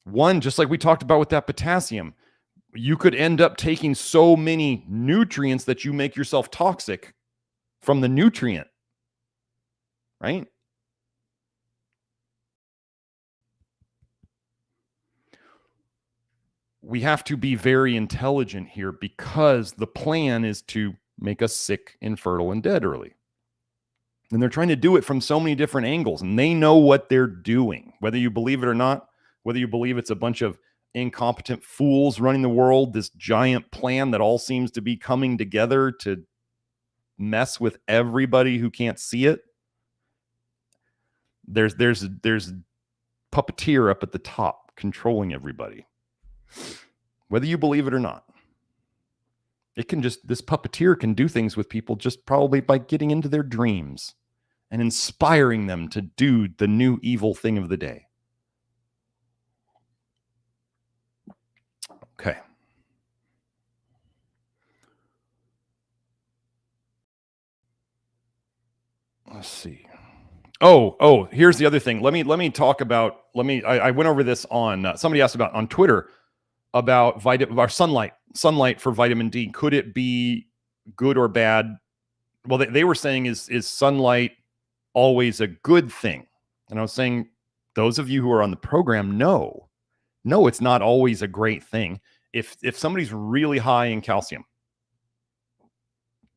One, just like we talked about with that potassium, you could end up taking so many nutrients that you make yourself toxic from the nutrient, right? We have to be very intelligent here because the plan is to make us sick, infertile, and dead early. And they're trying to do it from so many different angles, and they know what they're doing, whether you believe it or not, whether you believe it's a bunch of incompetent fools running the world, this giant plan that all seems to be coming together to mess with everybody who can't see it. There's puppeteer up at the top controlling everybody. Whether you believe it or not. This puppeteer can do things with people just probably by getting into their dreams and inspiring them to do the new evil thing of the day. Okay. Let's see. Oh, here's the other thing. Let me talk about, I went over this on, somebody asked about on Twitter about our sunlight for vitamin D. Could it be good or bad? Well, they were saying, is sunlight always a good thing? And I was saying, those of you who are on the program, no, it's not always a great thing. If somebody's really high in calcium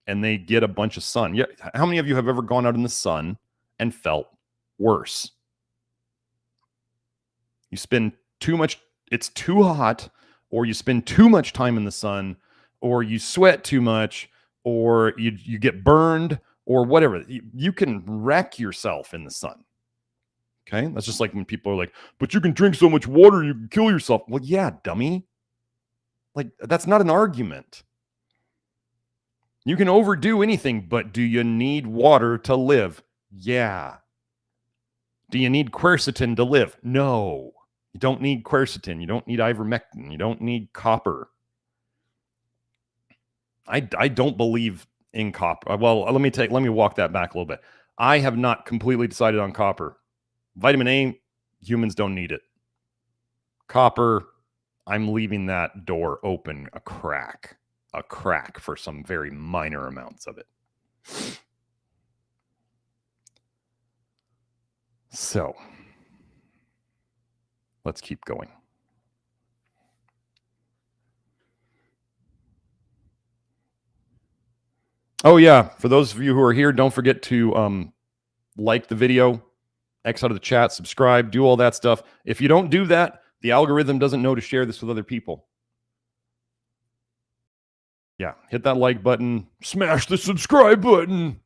and they get a bunch of sun. Yeah, how many of you have ever gone out in the sun and felt worse? You spend too much, it's too hot, or you spend too much time in the sun, or you sweat too much, or you get burned, or whatever. You can wreck yourself in the sun. Okay? That's just like when people are like, but you can drink so much water, you can kill yourself. Well, yeah, dummy. Like, that's not an argument. You can overdo anything, but do you need water to live? Yeah. Do you need quercetin to live? No. You don't need quercetin. You don't need ivermectin. You don't need copper. I don't believe in copper. Well, let me walk that back a little bit. I have not completely decided on copper. Vitamin A, humans don't need it. Copper, I'm leaving that door open a crack for some very minor amounts of it. So, let's keep going. Oh yeah, for those of you who are here, don't forget to like the video, X out of the chat, subscribe, do all that stuff. If you don't do that, the algorithm doesn't know to share this with other people. Yeah, hit that like button, smash the subscribe button.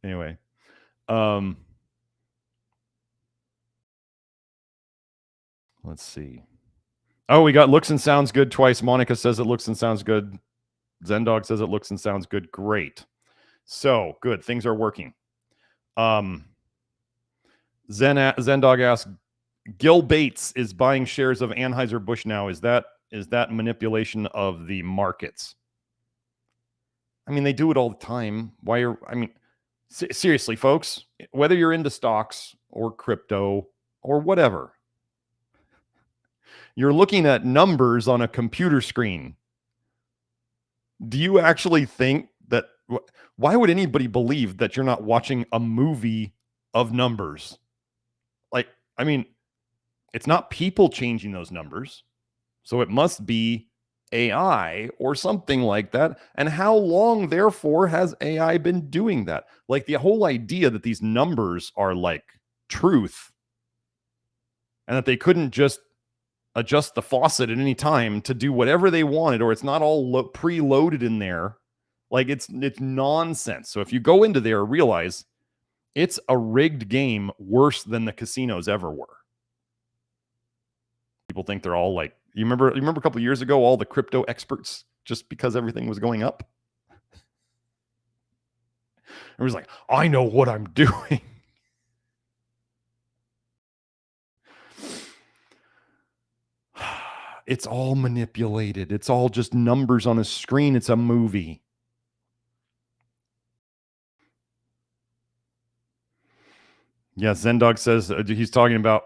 Anyway, let's see. Oh, we got looks and sounds good twice. Monica says it looks and sounds good. Zendog says it looks and sounds good. Great. So good. Things are working. Zendog asks, Gil Bates is buying shares of Anheuser-Busch now. Is that manipulation of the markets? I mean, they do it all the time. Seriously, folks, whether you're into stocks or crypto or whatever, you're looking at numbers on a computer screen. Do you actually think that, why would anybody believe that you're not watching a movie of numbers? Like, I mean, it's not people changing those numbers. So it must be AI or something like that. And how long, therefore, has AI been doing that? Like, the whole idea that these numbers are like truth and that they couldn't just adjust the faucet at any time to do whatever they wanted, or it's not all preloaded in there. Like, it's nonsense. So if you go into there, realize it's a rigged game worse than the casinos ever were. People think they're all like, you remember a couple of years ago, all the crypto experts, just because everything was going up? It was like, I know what I'm doing. It's all manipulated. It's all just numbers on a screen. It's a movie. Yeah, Zendog says he's talking about,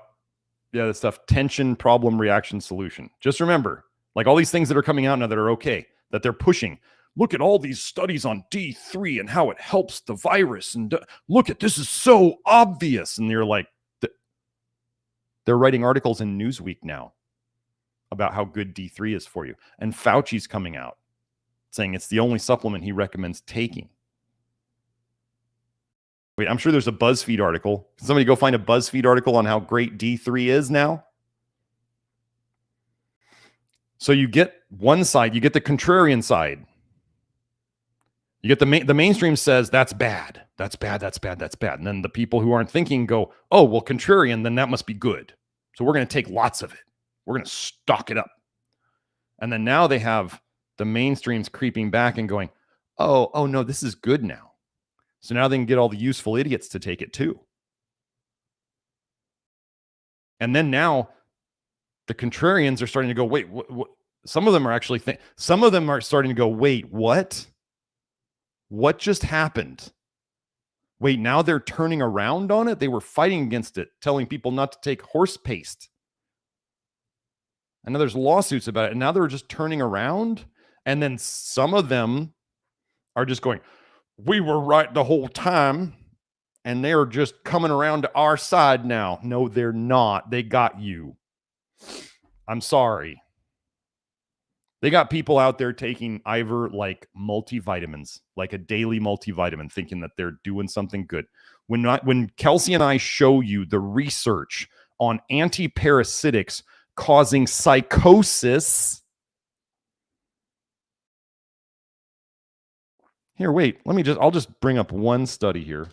yeah, that stuff, tension, problem, reaction, solution. Just remember, like all these things that are coming out now that are okay, that they're pushing. Look at all these studies on D3 and how it helps the virus. And look at, this is so obvious. And they're like, they're writing articles in Newsweek now about how good D3 is for you. And Fauci's coming out saying it's the only supplement he recommends taking. Wait, I'm sure there's a BuzzFeed article. Can somebody go find a BuzzFeed article on how great D3 is now? So you get one side, you get the contrarian side. You get the mainstream says that's bad. That's bad. That's bad. That's bad. And then the people who aren't thinking go, oh, well, contrarian, then that must be good. So we're going to take lots of it. We're going to stock it up. And then now they have the mainstreams creeping back and going, oh no, this is good now. So now they can get all the useful idiots to take it too. And then now the contrarians are starting to go, wait, what? Some of them are actually some of them are starting to go, wait, what? What just happened? Wait, now they're turning around on it? They were fighting against it, telling people not to take horse paste. And now there's lawsuits about it. And now they're just turning around. And then some of them are just going, we were right the whole time. And they're just coming around to our side now. No, they're not. They got you. I'm sorry. They got people out there taking like multivitamins, like a daily multivitamin, thinking that they're doing something good. When Kelsey and I show you the research on antiparasitics causing psychosis. Here, wait, I'll just bring up one study here.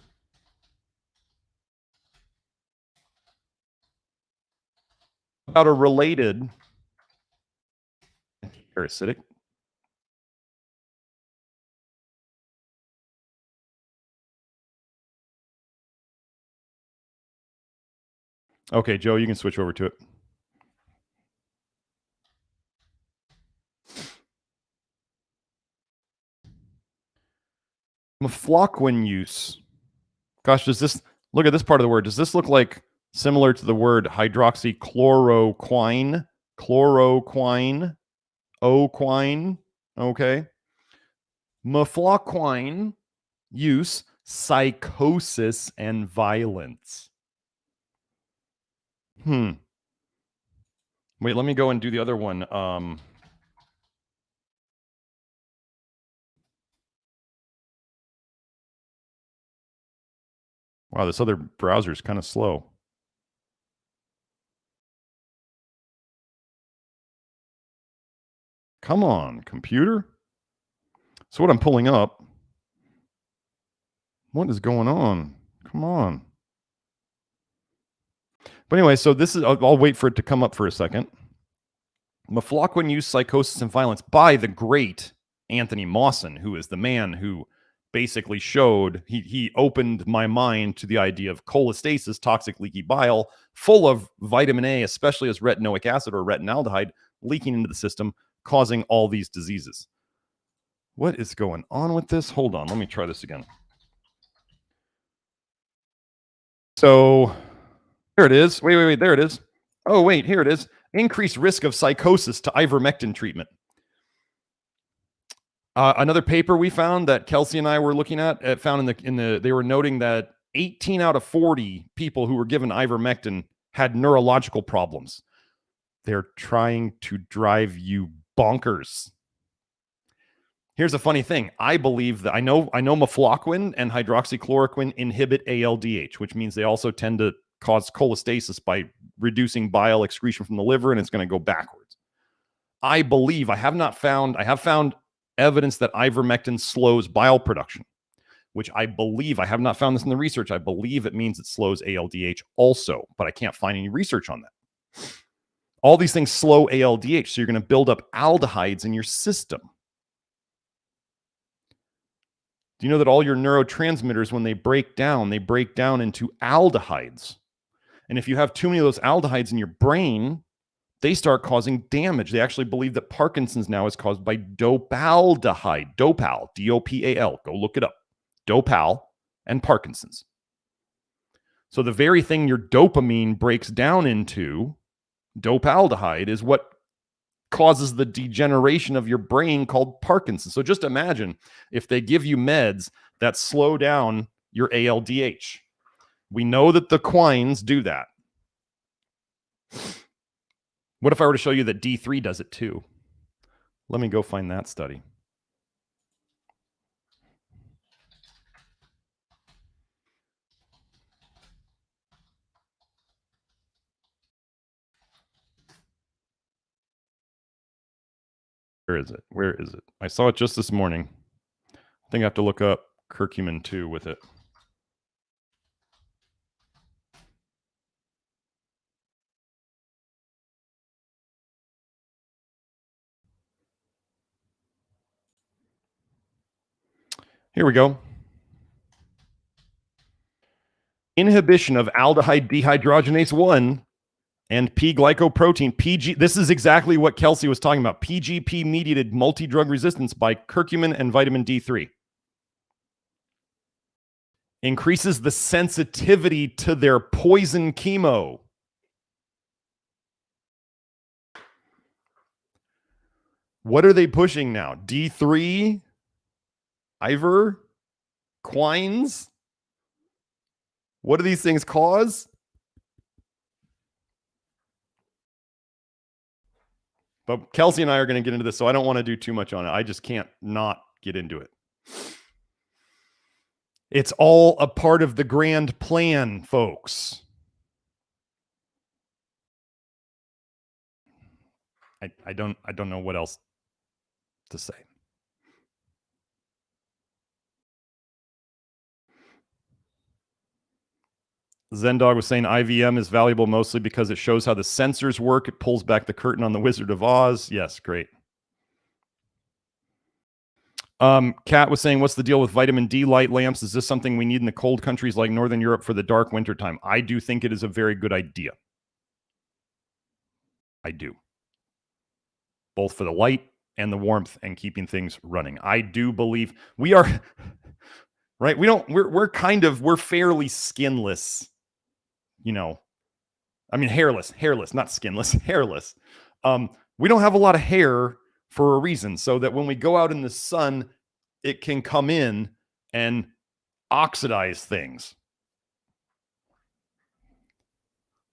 About a related parasitic. Okay, Joe, you can switch over to it. Mefloquine use. Gosh, look at this part of the word? Does this look like similar to the word hydroxychloroquine? Chloroquine? Oquine? Okay. Mefloquine use, psychosis, and violence. Wait, let me go and do the other one. Wow, this other browser is kind of slow. Come on, computer. So what I'm pulling up, what is going on? Come on. But anyway, so this is, I'll wait for it to come up for a second. Mefloquine use, psychosis, and violence by the great Anthony Mawson, who is the man who basically showed, he opened my mind to the idea of cholestasis, toxic leaky bile, full of vitamin A, especially as retinoic acid or retinaldehyde, leaking into the system, causing all these diseases. What is going on with this? Hold on, let me try this again. So there it is. Wait, there it is. Oh, wait, here it is. Increased risk of psychosis to ivermectin treatment. Another paper we found that Kelsey and I were looking at, found they were noting that 18 out of 40 people who were given ivermectin had neurological problems. They're trying to drive you bonkers. Here's a funny thing. I believe that I know mefloquine and hydroxychloroquine inhibit ALDH, which means they also tend to cause cholestasis by reducing bile excretion from the liver, and it's going to go backwards. I have found evidence that ivermectin slows bile production, which I believe, I have not found this in the research. I believe it means it slows ALDH also, but I can't find any research on that. All these things slow ALDH, so you're going to build up aldehydes in your system. Do you know that all your neurotransmitters, when they break down into aldehydes? And if you have too many of those aldehydes in your brain, they start causing damage. They actually believe that Parkinson's now is caused by dopaldehyde. Dopal, D-O-P-A-L. Go look it up. Dopal and Parkinson's. So the very thing your dopamine breaks down into, dopaldehyde, is what causes the degeneration of your brain called Parkinson's. So just imagine if they give you meds that slow down your ALDH. We know that the quines do that. What if I were to show you that D3 does it too? Let me go find that study. Where is it? Where is it? I saw it just this morning. I think I have to look up curcumin 2 with it. Here we go. Inhibition of aldehyde dehydrogenase 1 and P-glycoprotein, PG. This is exactly what Kelsey was talking about. PGP-mediated multi-drug resistance by curcumin and vitamin D3. Increases the sensitivity to their poison chemo. What are they pushing now? D3? Ivor? Quines? What do these things cause? But Kelsey and I are going to get into this, so I don't want to do too much on it. I just can't not get into it. It's all a part of the grand plan, folks. I don't know what else to say. Zendog was saying IVM is valuable mostly because it shows how the sensors work. It pulls back the curtain on the Wizard of Oz. Yes, great. Kat was saying, what's the deal with vitamin D light lamps? Is this something we need in the cold countries like Northern Europe for the dark winter time? I do think it is a very good idea. I do. Both for the light and the warmth and keeping things running. I do believe we are, right? We're fairly skinless, you know. I mean, hairless, not skinless, hairless. We don't have a lot of hair for a reason, so that when we go out in the sun, it can come in and oxidize things.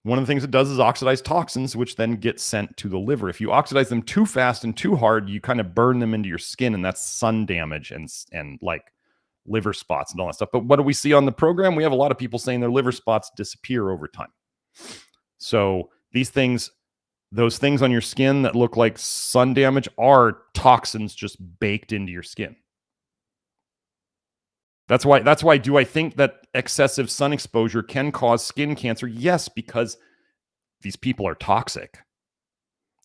One of the things it does is oxidize toxins, which then get sent to the liver. If you oxidize them too fast and too hard, you kind of burn them into your skin, and that's sun damage and like liver spots and all that stuff. But what do we see on the program? We have a lot of people saying their liver spots disappear over time. So these things, those things on your skin that look like sun damage are toxins just baked into your skin. That's why do I think that excessive sun exposure can cause skin cancer? Yes, because these people are toxic.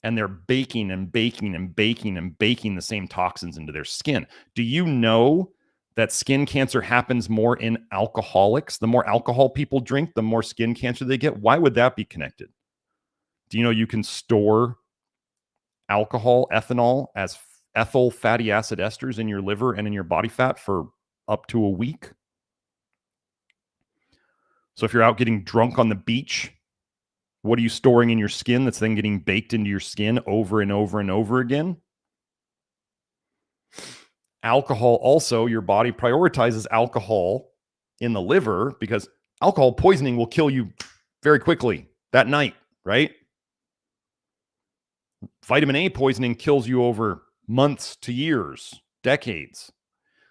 And they're baking and baking and baking and baking the same toxins into their skin. Do you know that skin cancer happens more in alcoholics? The more alcohol people drink, the more skin cancer they get. Why would that be connected? Do you know you can store alcohol, ethanol, as ethyl fatty acid esters in your liver and in your body fat for up to a week? So if you're out getting drunk on the beach, what are you storing in your skin that's then getting baked into your skin over and over and over again? Alcohol also, your body prioritizes alcohol in the liver because alcohol poisoning will kill you very quickly that night, right? Vitamin A poisoning kills you over months to years, decades.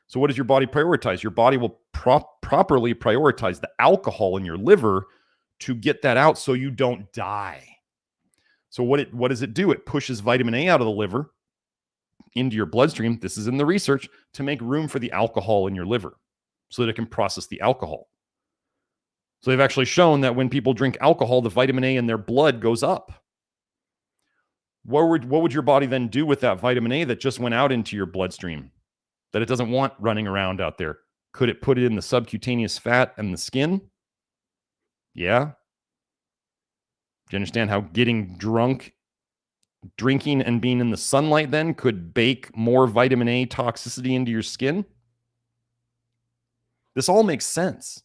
So what does your body prioritize? Your body will properly prioritize the alcohol in your liver to get that out so you don't die. So what does it do? It pushes vitamin A out of the liver into your bloodstream. This is in the research to make room for the alcohol in your liver so that it can process the alcohol. So they've actually shown that when people drink alcohol, the vitamin A in their blood goes up. What would your body then do with that vitamin A that just went out into your bloodstream that it doesn't want running around out there? Could it put it in the subcutaneous fat and the skin? Yeah. Do you understand how getting drunk, drinking and being in the sunlight then could bake more vitamin A toxicity into your skin? This all makes sense.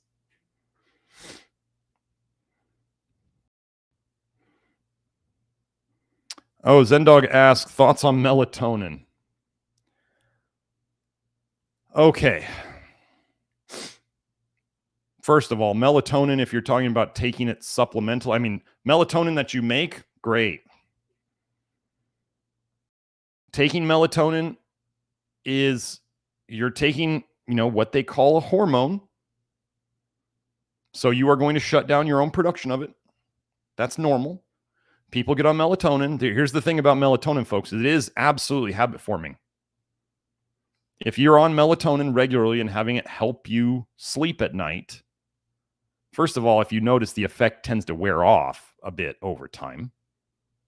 Oh, Zendog asks, thoughts on melatonin? Okay. First of all, melatonin, if you're talking about taking it supplemental, I mean, melatonin that you make, great. Taking melatonin is you're taking, what they call a hormone. So you are going to shut down your own production of it. That's normal. People get on melatonin. Here's the thing about melatonin, folks. It is absolutely habit forming. If you're on melatonin regularly and having it help you sleep at night, first of all, if you notice, the effect tends to wear off a bit over time,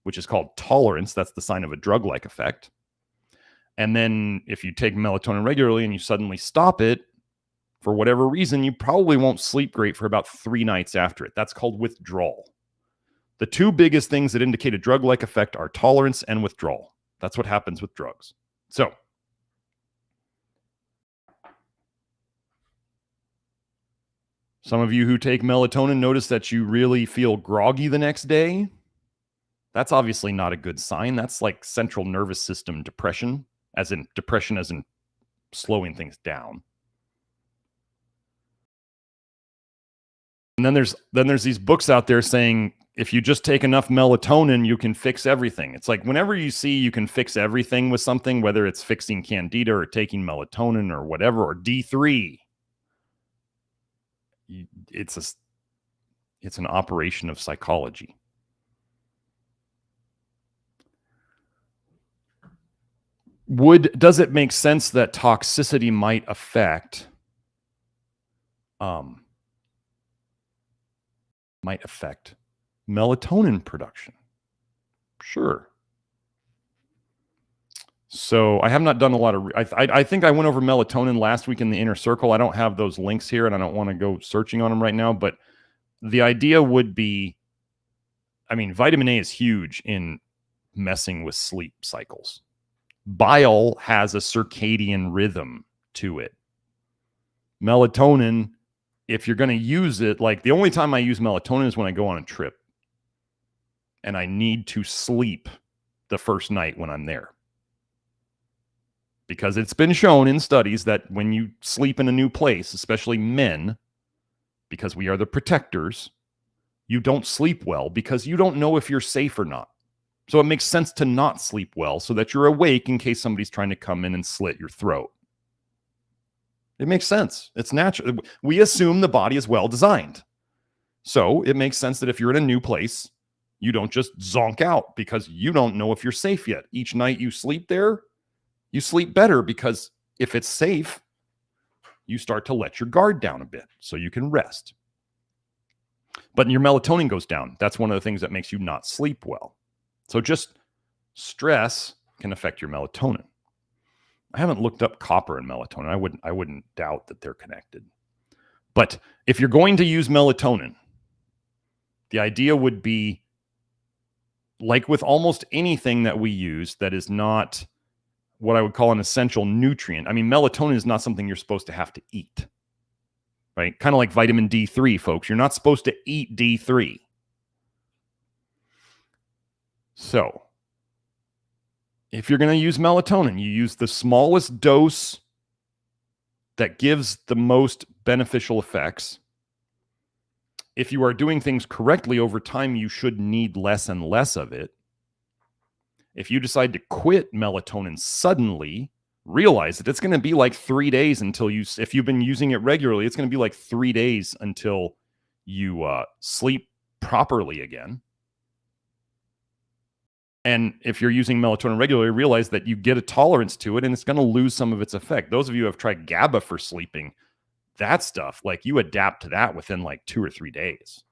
which is called tolerance. That's the sign of a drug-like effect. And then if you take melatonin regularly and you suddenly stop it, for whatever reason, you probably won't sleep great for about 3 nights after it. That's called withdrawal. The two biggest things that indicate a drug-like effect are tolerance and withdrawal. That's what happens with drugs. So, some of you who take melatonin notice that you really feel groggy the next day. That's obviously not a good sign. That's like central nervous system depression, as in slowing things down. And then there's these books out there saying if you just take enough melatonin, you can fix everything. It's like whenever you see you can fix everything with something, whether it's fixing candida or taking melatonin or whatever, or D3, it's an operation of psychology. Does it make sense that toxicity might affect melatonin production? Sure. So I have not done a lot of, I think I went over melatonin last week in the inner circle. I don't have those links here and I don't want to go searching on them right now, but the idea would be, I mean, vitamin A is huge in messing with sleep cycles. Bile has a circadian rhythm to it. Melatonin, if you're going to use it, like the only time I use melatonin is when I go on a trip and I need to sleep the first night when I'm there. Because it's been shown in studies that when you sleep in a new place, especially men, because we are the protectors, you don't sleep well because you don't know if you're safe or not. So it makes sense to not sleep well so that you're awake in case somebody's trying to come in and slit your throat. It makes sense. It's natural. We assume the body is well designed. So it makes sense that if you're in a new place, you don't just zonk out because you don't know if you're safe yet. Each night you sleep there, you sleep better because if it's safe, you start to let your guard down a bit so you can rest. But your melatonin goes down. That's one of the things that makes you not sleep well. So just stress can affect your melatonin. I haven't looked up copper and melatonin. I wouldn't doubt that they're connected. But if you're going to use melatonin, the idea would be, like with almost anything that we use that is not what I would call an essential nutrient. I mean, melatonin is not something you're supposed to have to eat, right? Kind of like vitamin D3, folks. You're not supposed to eat D3. So if you're going to use melatonin, you use the smallest dose that gives the most beneficial effects. If you are doing things correctly over time, you should need less and less of it. If you decide to quit melatonin suddenly, realize that it's going to be like 3 days until if you've been using it regularly, it's going to be like 3 days until you sleep properly again. And if you're using melatonin regularly, realize that you get a tolerance to it and it's going to lose some of its effect. Those of you who have tried GABA for sleeping, that stuff, like you adapt to that within like 2 or 3 days.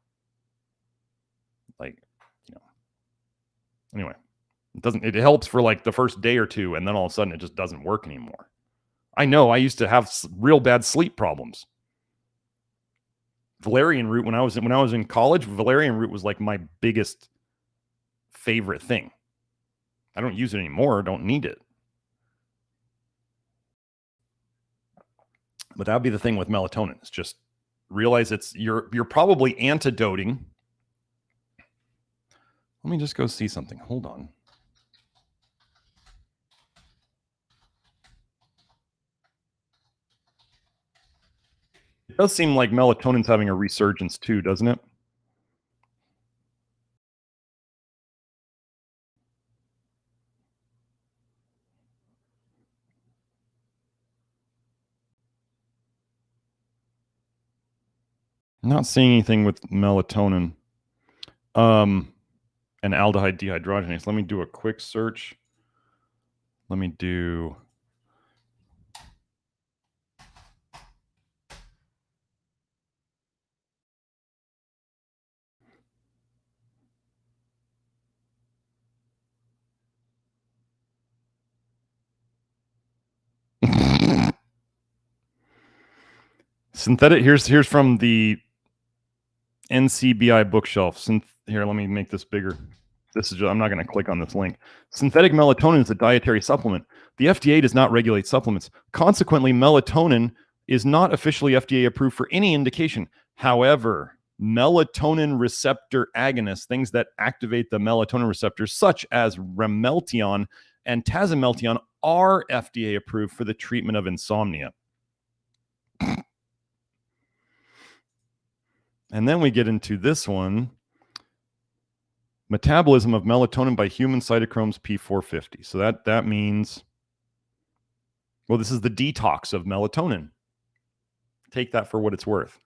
Like, anyway. It helps for like the first day or two, and then all of a sudden it just doesn't work anymore. I know I used to have real bad sleep problems. Valerian root, when I was in college, valerian root was like my biggest favorite thing. I don't use it anymore, don't need it. But that would be the thing with melatonin. It's just realize you're probably antidoting. Let me just go see something. Hold on. It does seem like melatonin's having a resurgence too, doesn't it? I'm not seeing anything with melatonin and aldehyde dehydrogenase. Let me do a quick search. Let me do... Synthetic, here's from the NCBI bookshelf. Here, let me make this bigger. I'm not going to click on this link. Synthetic melatonin is a dietary supplement. The FDA does not regulate supplements. Consequently, melatonin is not officially FDA approved for any indication. However, melatonin receptor agonists, things that activate the melatonin receptors, such as ramelteon and tazimelteon, are FDA approved for the treatment of insomnia. And then we get into this one. Metabolism of melatonin by human cytochromes P450. So that means, well, this is the detox of melatonin. Take that for what it's worth.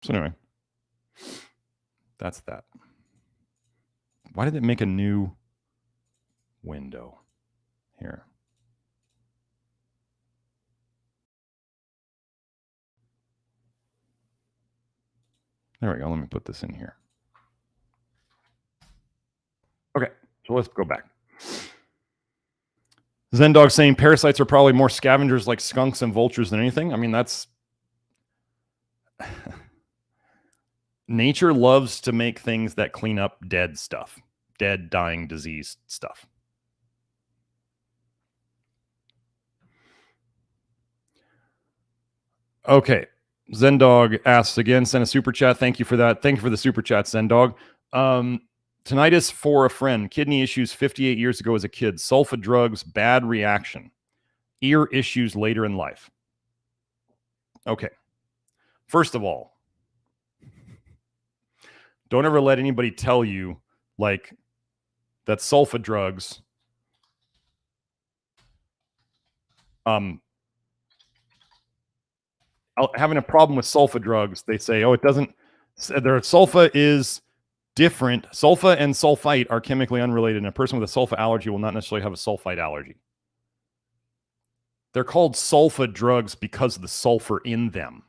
So anyway, that's that. Why did it make a new window here? There we go. Let me put this in here. Okay, so let's go back. Zendog saying parasites are probably more scavengers like skunks and vultures than anything. I mean, that's... Nature loves to make things that clean up dead stuff. Dead, dying, diseased stuff. Okay. Zendog asks again, send a super chat. Thank you for that. Thank you for the super chat, Zendog. Tinnitus for a friend. Kidney issues 58 years ago as a kid. Sulfa drugs, bad reaction. Ear issues later in life. Okay. First of all, don't ever let anybody tell you like that sulfa drugs having a problem with sulfa drugs. They say, oh, it doesn't, their sulfa is different. Sulfa and sulfite are chemically unrelated, and a person with a sulfa allergy will not necessarily have a sulfite allergy. They're called sulfa drugs because of the sulfur in them.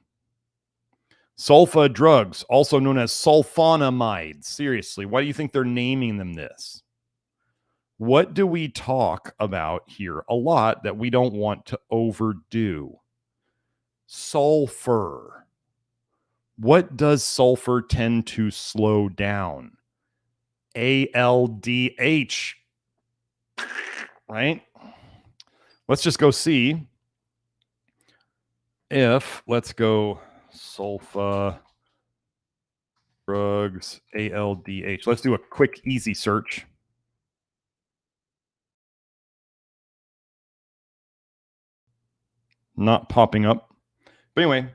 Sulfa drugs, also known as sulfonamides. Seriously, why do you think they're naming them this? What do we talk about here a lot that we don't want to overdo? Sulfur. What does sulfur tend to slow down? ALDH. Right? Let's just go see if, let's go sulfa drugs, ALDH. Let's do a quick, easy search. Not popping up. But anyway.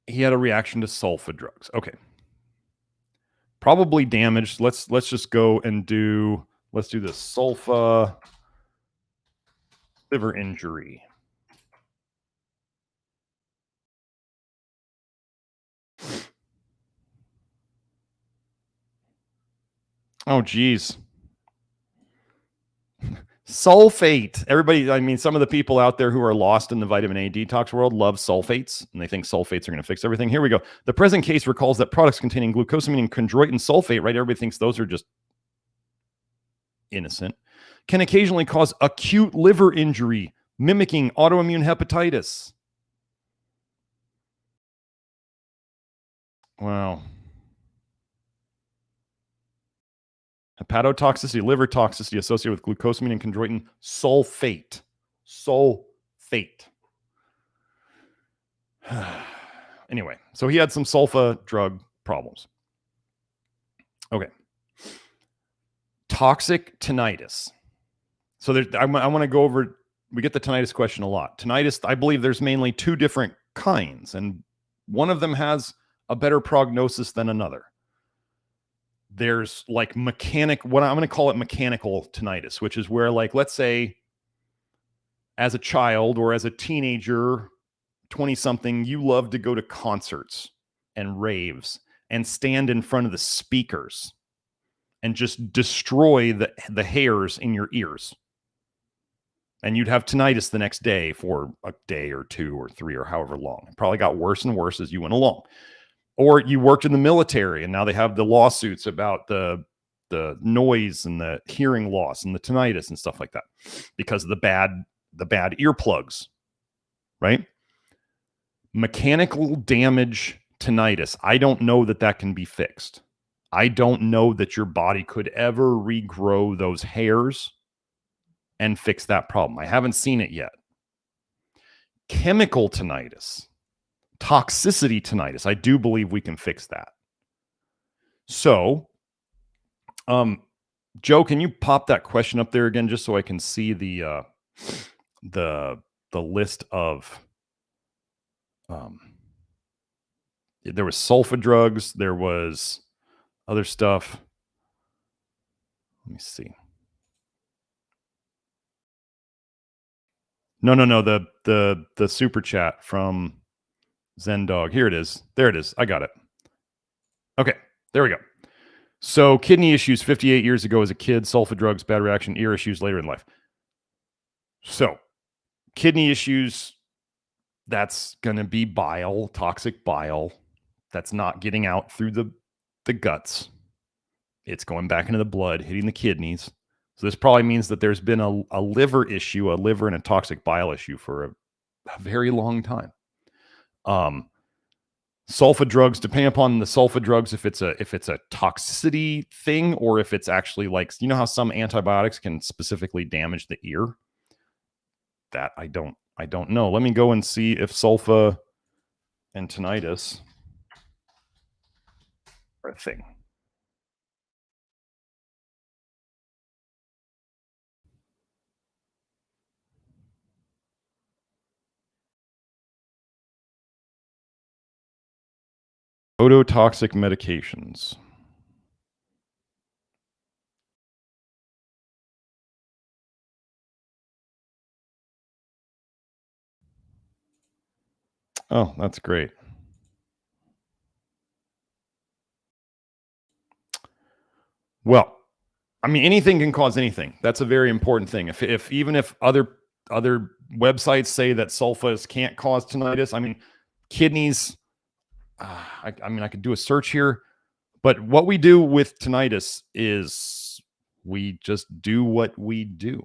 He had a reaction to sulfa drugs. Okay. Probably damaged. Let's just go and do, let's do this. Sulfa liver injury. Oh, geez. Sulfate. Everybody, I mean, some of the people out there who are lost in the vitamin A detox world love sulfates, and they think sulfates are going to fix everything. Here we go. The present case recalls that products containing glucosamine and chondroitin sulfate, right? Everybody thinks those are just innocent, can occasionally cause acute liver injury, mimicking autoimmune hepatitis. Wow. Hepatotoxicity, liver toxicity associated with glucosamine and chondroitin sulfate. Sulfate. Anyway, so he had some sulfa drug problems. Okay. Toxic tinnitus. So I want to go over, we get the tinnitus question a lot. Tinnitus, I believe there's mainly two different kinds, and one of them has a better prognosis than another. There's like what I'm going to call it mechanical tinnitus, which is where, like, let's say as a child or as a teenager, 20-something, you love to go to concerts and raves and stand in front of the speakers and just destroy the hairs in your ears. And you'd have tinnitus the next day for a day or two or three or however long. It probably got worse and worse as you went along. Or you worked in the military and now they have the lawsuits about the noise and the hearing loss and the tinnitus and stuff like that because of the bad earplugs, right? Mechanical damage tinnitus. I don't know that can be fixed. I don't know that your body could ever regrow those hairs and fix that problem. I haven't seen it yet. Chemical tinnitus. Toxicity tinnitus. I do believe we can fix that. So Joe, can you pop that question up there again, just so I can see the list of there was sulfa drugs, there was other stuff. Let me see. No, the super chat from Zen Dog. Here it is. There it is. I got it. Okay, there we go. So kidney issues 58 years ago as a kid, sulfa drugs, bad reaction, ear issues later in life. So kidney issues, that's going to be bile, toxic bile. That's not getting out through the guts. It's going back into the blood, hitting the kidneys. So this probably means that there's been a liver issue, a liver and a toxic bile issue for a very long time. Sulfa drugs, depending upon the sulfa drugs, if it's a toxicity thing, or if it's actually like, you know how some antibiotics can specifically damage the ear? That I don't know. Let me go and see if sulfa and tinnitus are a thing. Ototoxic medications. Oh, that's great. Well, I mean, anything can cause anything. That's a very important thing. If even if other websites say that sulfas can't cause tinnitus, I mean, kidneys. I mean, I could do a search here, but what we do with tinnitus is we just do what we do.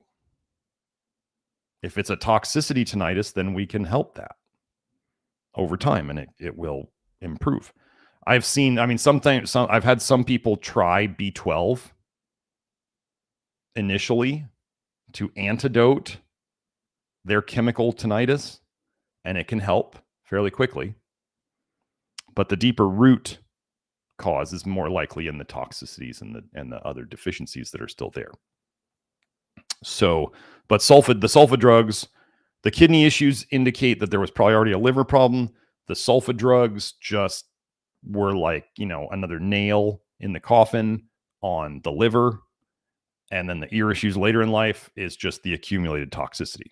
If it's a toxicity tinnitus, then we can help that over time, and it will improve. I've seen, I mean, I've had some people try B12 initially to antidote their chemical tinnitus, and it can help fairly quickly. But the deeper root cause is more likely in the toxicities and the other deficiencies that are still there. So, but the sulfa drugs, the kidney issues indicate that there was probably already a liver problem. The sulfa drugs just were like, another nail in the coffin on the liver. And then the ear issues later in life is just the accumulated toxicity.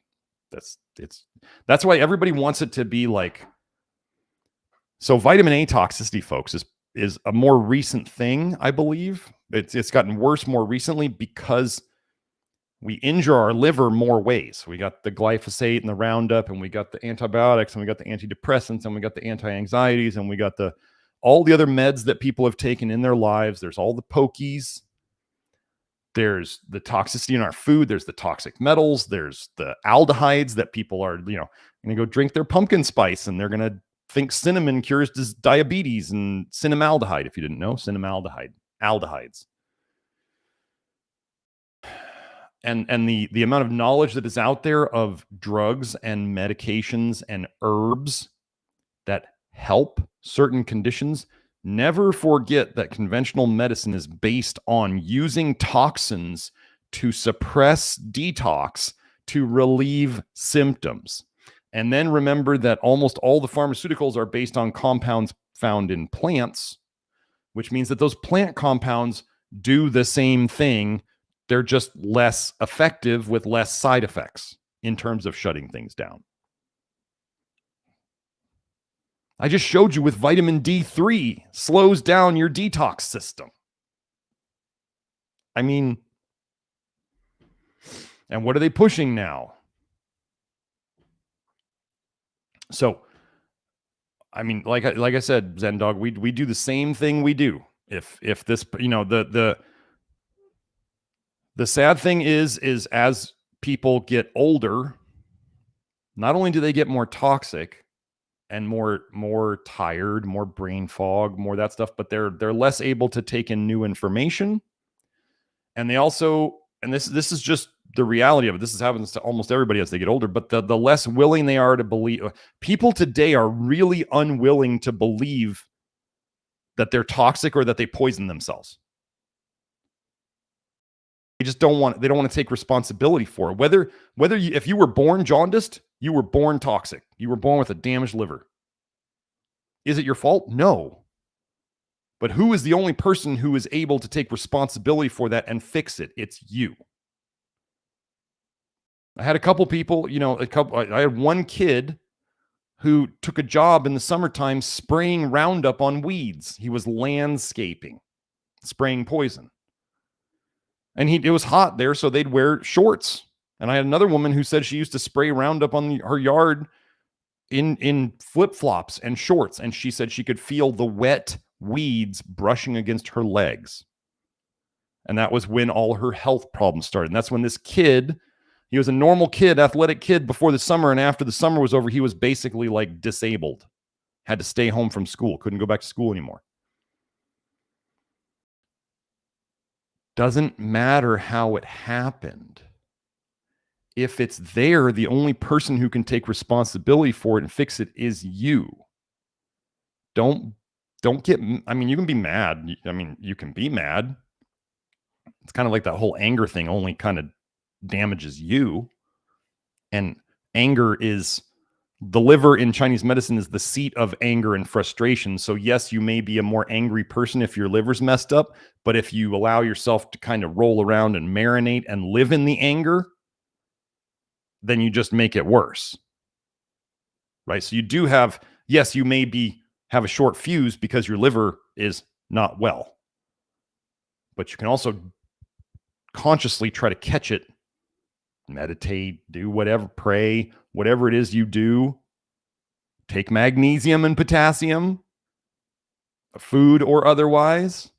That's why everybody wants it to be like, so vitamin A toxicity, folks, is a more recent thing, I believe. It's gotten worse more recently because we injure our liver more ways. We got the glyphosate and the Roundup, and we got the antibiotics, and we got the antidepressants, and we got the anti-anxieties, and we got all the other meds that people have taken in their lives. There's all the pokies. There's the toxicity in our food. There's the toxic metals. There's the aldehydes that people are, going to go drink their pumpkin spice, and they're going to think cinnamon cures diabetes, and cinnamaldehyde, if you didn't know, aldehydes. And the amount of knowledge that is out there of drugs and medications and herbs that help certain conditions, never forget that conventional medicine is based on using toxins to suppress detox to relieve symptoms. And then remember that almost all the pharmaceuticals are based on compounds found in plants, which means that those plant compounds do the same thing. They're just less effective with less side effects in terms of shutting things down. I just showed you with vitamin D3 slows down your detox system. I mean, and what are they pushing now? So, I mean, like I said, Zen Dog, we do the same thing we do. If this, the sad thing is as people get older, not only do they get more toxic and more tired, more brain fog, more that stuff, but they're less able to take in new information. And they also, and this is just the reality of it. This happens to almost everybody as they get older, but the less willing they are to believe. People today are really unwilling to believe that they're toxic or that they poison themselves. They just don't want to take responsibility for it. If you were born jaundiced, you were born toxic. You were born with a damaged liver. Is it your fault? No. But who is the only person who is able to take responsibility for that and fix it? It's you. I had a couple people, I had one kid who took a job in the summertime spraying Roundup on weeds. He was landscaping, spraying poison. And it was hot there, so they'd wear shorts. And I had another woman who said she used to spray Roundup on her yard in flip-flops and shorts. And she said she could feel the wet weeds brushing against her legs. And that was when all her health problems started. And that's when this kid, he was a normal kid, athletic kid before the summer. And after the summer was over, he was basically like disabled, had to stay home from school, couldn't go back to school anymore. Doesn't matter how it happened. If it's there, the only person who can take responsibility for it and fix it is you. Don't get, you can be mad. You can be mad. It's kind of like that whole anger thing only kind of damages you. And anger is, the liver in Chinese medicine is the seat of anger and frustration. So yes, you may be a more angry person if your liver's messed up, but if you allow yourself to kind of roll around and marinate and live in the anger, then you just make it worse. Right? So you do have, yes, you may have a short fuse because your liver is not well. But you can also consciously try to catch it, meditate, do whatever, pray, whatever it is you do. Take magnesium and potassium, food or otherwise,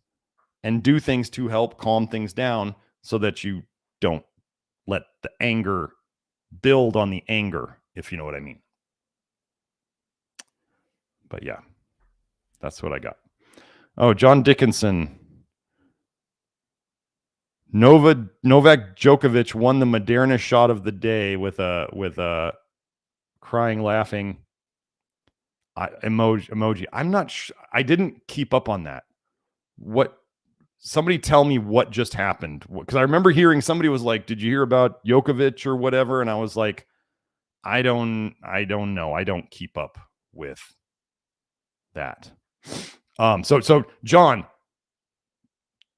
and do things to help calm things down so that you don't let the anger build on the anger, if you know what I mean. But yeah, that's what I got. Oh, John Dickinson. Novak Djokovic won the Moderna shot of the day with a crying, laughing emoji. I'm not sure. I didn't keep up on that. Somebody tell me what just happened. Because I remember hearing somebody was like, did you hear about Djokovic or whatever? And I was like, I don't know. I don't keep up with that. So John,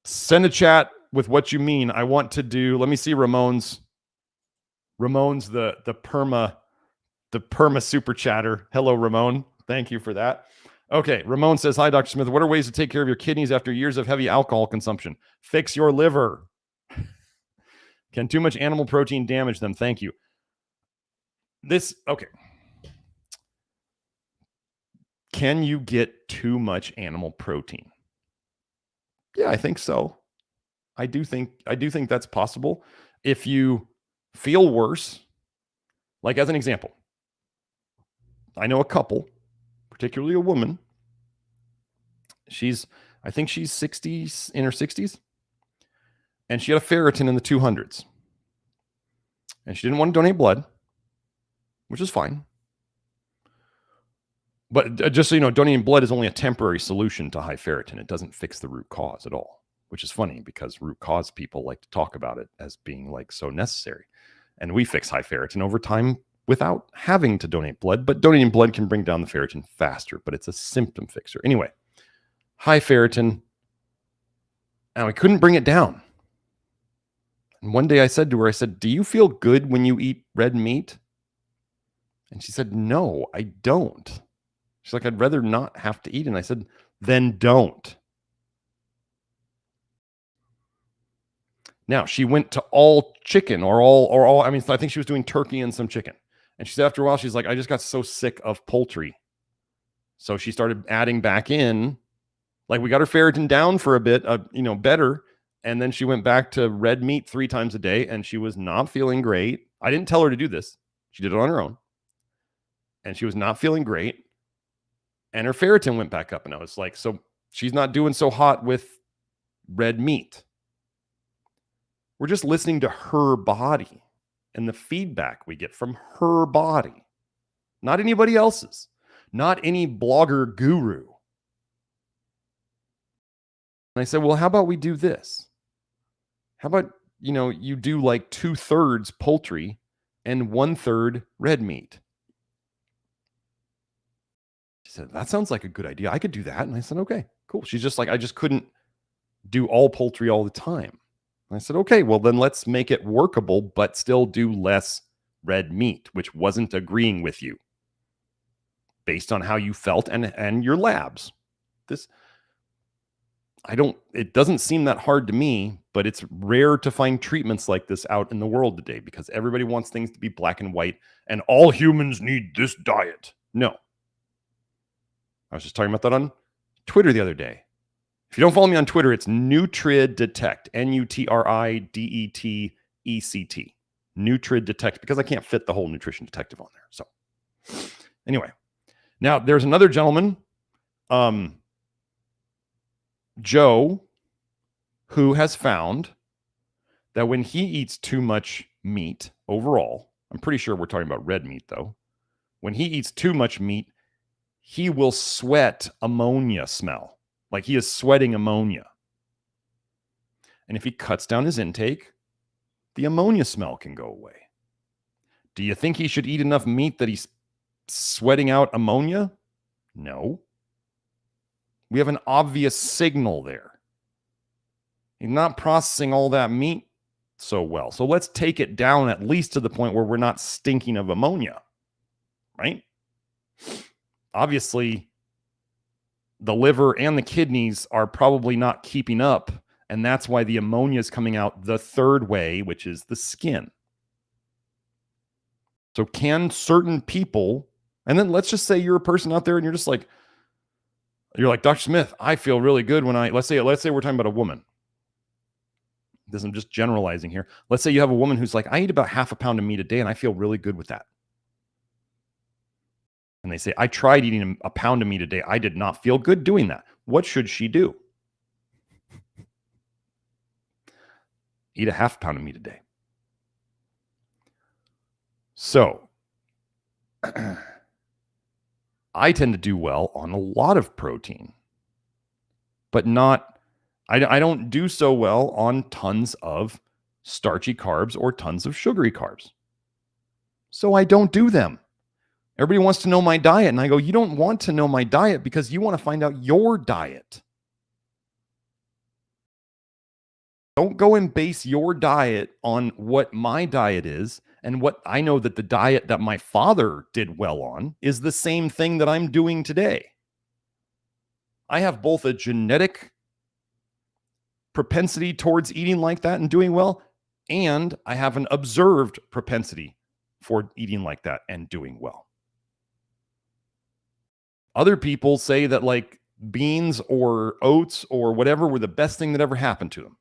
send a chat with what you mean. I want to do, let me see Ramon's the perma super chatter. Hello, Ramon. Thank you for that. Okay, Ramon says, hi, Dr. Smith. What are ways to take care of your kidneys after years of heavy alcohol consumption? Fix your liver. Can too much animal protein damage them? Thank you. Okay. Can you get too much animal protein? Yeah, I think so. I do think that's possible. If you feel worse, like as an example, I know a couple, particularly a woman. I think she's 60s, in her 60s. And she had a ferritin in the 200s. And she didn't want to donate blood, which is fine. But just so you know, donating blood is only a temporary solution to high ferritin. It doesn't fix the root cause at all, which is funny because root cause people like to talk about it as being like so necessary. And we fix high ferritin over time without having to donate blood, but donating blood can bring down the ferritin faster, but it's a symptom fixer. Anyway, high ferritin, and we couldn't bring it down. And one day I said to her, do you feel good when you eat red meat? And she said, no, I don't. She's like, I'd rather not have to eat. And I said, then don't. Now, she went to all chicken or all, I think she was doing turkey and some chicken. And she said after a while, she's like, I just got so sick of poultry. So she started adding back in, like we got her ferritin down for a bit, better. And then she went back to red meat 3 times a day and she was not feeling great. I didn't tell her to do this. She did it on her own. And she was not feeling great. And her ferritin went back up. And I was like, so she's not doing so hot with red meat. We're just listening to her body and the feedback we get from her body, not anybody else's, not any blogger guru. And I said, well, how about we do this? How about you do like 2/3 poultry and 1/3 red meat. She said, that sounds like a good idea. I could do that. And I said, okay, cool. She's just like, I just couldn't do all poultry all the time. And I said, okay, well, then let's make it workable, but still do less red meat, which wasn't agreeing with you based on how you felt and your labs. It doesn't seem that hard to me, but it's rare to find treatments like this out in the world today because everybody wants things to be black and white and all humans need this diet. No. I was just talking about that on Twitter the other day. If you don't follow me on Twitter, it's NutriDetect, NutriDetect, NutriDetect, because I can't fit the whole nutrition detective on there. So anyway, now there's another gentleman, Joe, who has found that when he eats too much meat overall, I'm pretty sure we're talking about red meat though. When he eats too much meat, he will sweat ammonia smell. Like he is sweating ammonia. And if he cuts down his intake, the ammonia smell can go away. Do you think he should eat enough meat that he's sweating out ammonia? No. We have an obvious signal there. He's not processing all that meat so well. So let's take it down at least to the point where we're not stinking of ammonia, right? Obviously, the liver and the kidneys are probably not keeping up, and that's why the ammonia is coming out the third way, which is the skin. So can certain people, and then let's just say you're a person out there and you're like, Dr. Smith, I feel really good when let's say we're talking about a woman. I'm just generalizing here. Let's say you have a woman who's like, I eat about 1/2 pound of meat a day and I feel really good with that. And they say, I tried eating a pound of meat a day. I did not feel good doing that. What should she do? Eat a 1/2 pound of meat a day. So I tend to do well on a lot of protein, but I don't do so well on tons of starchy carbs or tons of sugary carbs. So I don't do them. Everybody wants to know my diet. And I go, you don't want to know my diet because you want to find out your diet. Don't go and base your diet on what my diet is and what I know that the diet that my father did well on is the same thing that I'm doing today. I have both a genetic propensity towards eating like that and doing well, and I have an observed propensity for eating like that and doing well. Other people say that like beans or oats or whatever were the best thing that ever happened to them.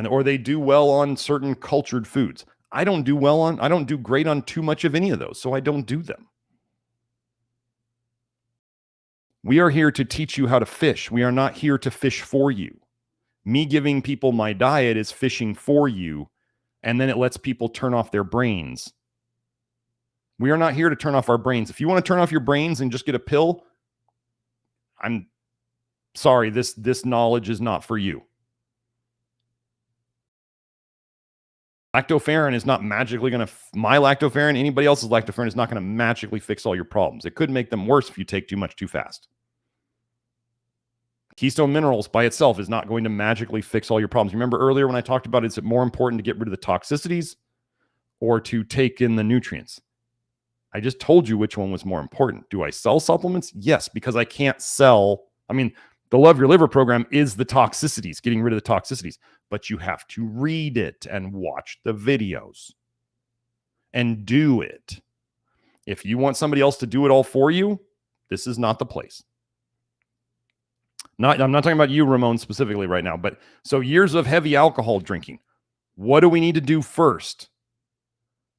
Or they do well on certain cultured foods. I don't do great on too much of any of those, so I don't do them. We are here to teach you how to fish. We are not here to fish for you. Me giving people my diet is fishing for you, and then it lets people turn off their brains. We are not here to turn off our brains. If you want to turn off your brains and just get a pill, I'm sorry, this knowledge is not for you. Lactoferrin is not magically going to, my lactoferrin, anybody else's lactoferrin is not going to magically fix all your problems. It could make them worse if you take too much too fast. Keystone Minerals by itself is not going to magically fix all your problems. Remember earlier when I talked about is it more important to get rid of the toxicities or to take in the nutrients? I just told you which one was more important. Do I sell supplements? Yes, because I can't sell. The Love Your Liver program is the toxicities, getting rid of the toxicities, but you have to read it and watch the videos and do it. If you want somebody else to do it all for you, this is not the place. I'm not talking about you, Ramon, specifically right now, but so years of heavy alcohol drinking. What do we need to do first?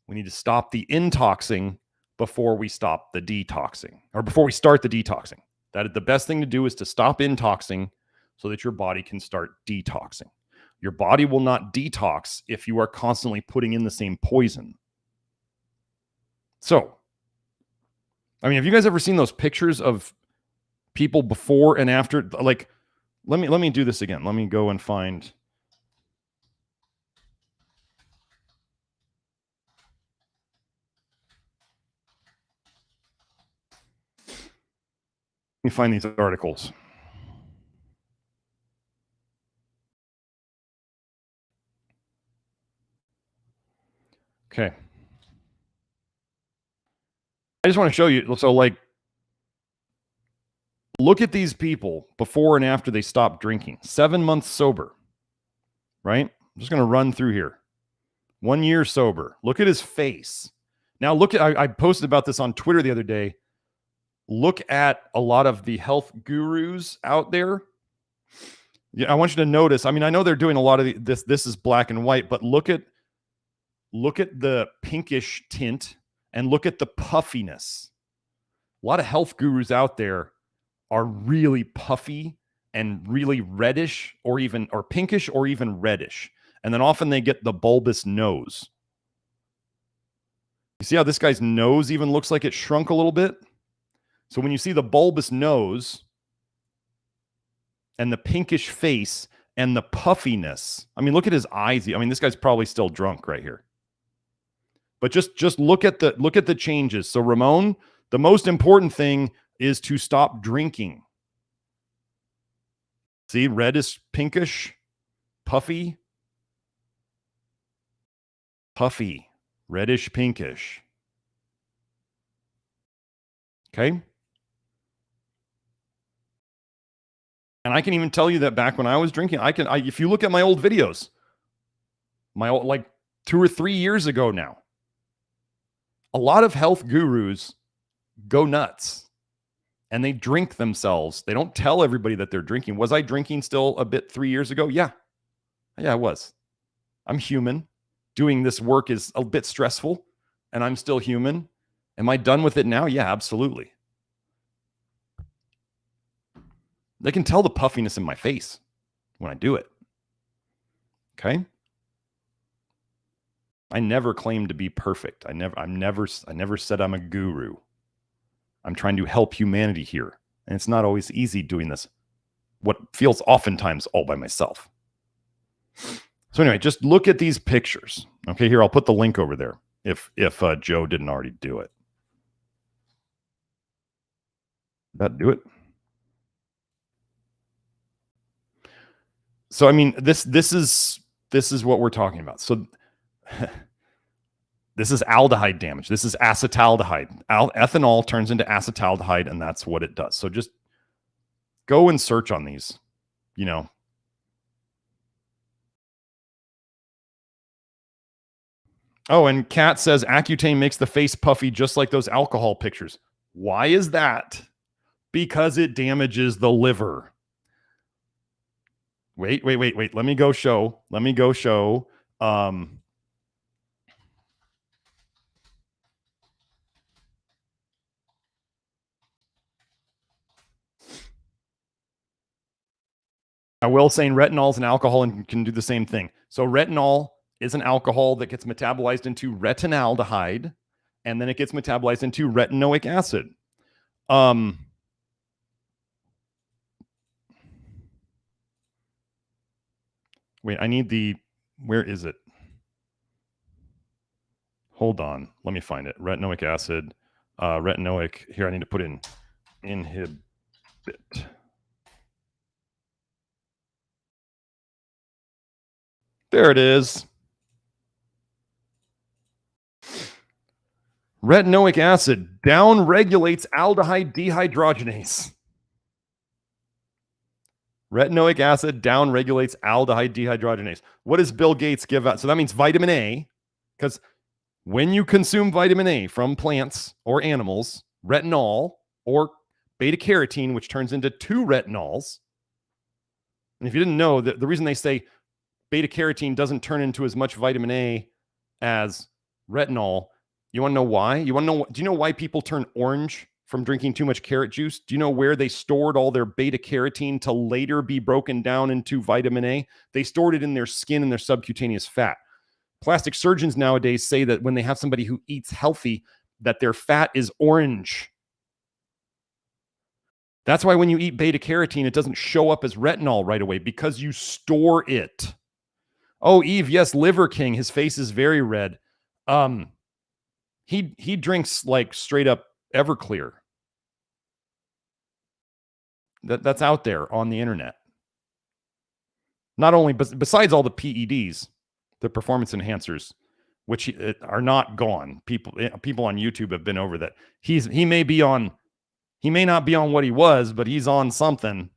We need to stop the intoxing before we stop the detoxing, or before we start the detoxing. That the best thing to do is to stop intoxing so that your body can start detoxing. Your body will not detox if you are constantly putting in the same poison. So, have you guys ever seen those pictures of people before and after? Like, let me do this again. Let me go and find me find these articles. Okay. I just want to show you. So, like, look at these people before and after they stopped drinking. 7 months sober, right? I'm just going to run through here. 1 year sober. Look at his face. Now, look at, I posted about this on Twitter the other day. Look at a lot of the health gurus out there. Yeah, I want you to notice. I mean, I know they're doing a lot of this. This is black and white, but look at the pinkish tint and look at the puffiness. A lot of health gurus out there are really puffy and really reddish or pinkish or even reddish. And then often they get the bulbous nose. You see how this guy's nose even looks like it shrunk a little bit? So when you see the bulbous nose and the pinkish face and the puffiness, I mean, look at his eyes. I mean, this guy's probably still drunk right here. But just look at the changes. So Ramon, the most important thing is to stop drinking. See, reddish, pinkish, puffy, reddish, pinkish. Okay. And I can even tell you that back when I was drinking, if you look at my old videos, like 2 or 3 years ago now, a lot of health gurus go nuts and they drink themselves. They don't tell everybody that they're drinking. Was I drinking still a bit 3 years ago? Yeah, I was. I'm human. Doing this work is a bit stressful and I'm still human. Am I done with it now? Yeah, absolutely. They can tell the puffiness in my face when I do it. Okay. I never claimed to be perfect. I never said I'm a guru. I'm trying to help humanity here. And it's not always easy doing this. What feels oftentimes all by myself. So anyway, just look at these pictures. Okay, here, I'll put the link over there if Joe didn't already do it. That do it. So I mean, this is what we're talking about. So this is aldehyde damage. This is acetaldehyde. Ethanol turns into acetaldehyde, and that's what it does. So just go and search on these, you know. Oh, and Kat says Accutane makes the face puffy just like those alcohol pictures. Why is that? Because it damages the liver. Wait. Let me go show. I will say retinol is an alcohol and can do the same thing. So retinol is an alcohol that gets metabolized into retinaldehyde, and then it gets metabolized into retinoic acid. Wait, I need where is it? Hold on. Let me find it. Retinoic acid, retinoic. Here, I need to put in inhibit. There it is. Retinoic acid downregulates aldehyde dehydrogenase. Retinoic acid downregulates aldehyde dehydrogenase. What does Bill Gates give out? So that means vitamin A, because when you consume vitamin A from plants or animals, retinol or beta carotene, which turns into 2 retinols. And if you didn't know, the reason they say beta carotene doesn't turn into as much vitamin A as retinol, you want to know why? Do you know why people turn orange from drinking too much carrot juice? Do you know where they stored all their beta carotene to later be broken down into vitamin A? They stored it in their skin and their subcutaneous fat. Plastic surgeons nowadays say that when they have somebody who eats healthy, that their fat is orange. That's why when you eat beta carotene, it doesn't show up as retinol right away because you store it. Oh, Eve, yes, Liver King. His face is very red. He drinks like straight up Everclear. that's out there on the internet. Not only, besides all the PEDs, the performance enhancers, which are not gone. People on YouTube have been over that. He may not be on what he was, but he's on something.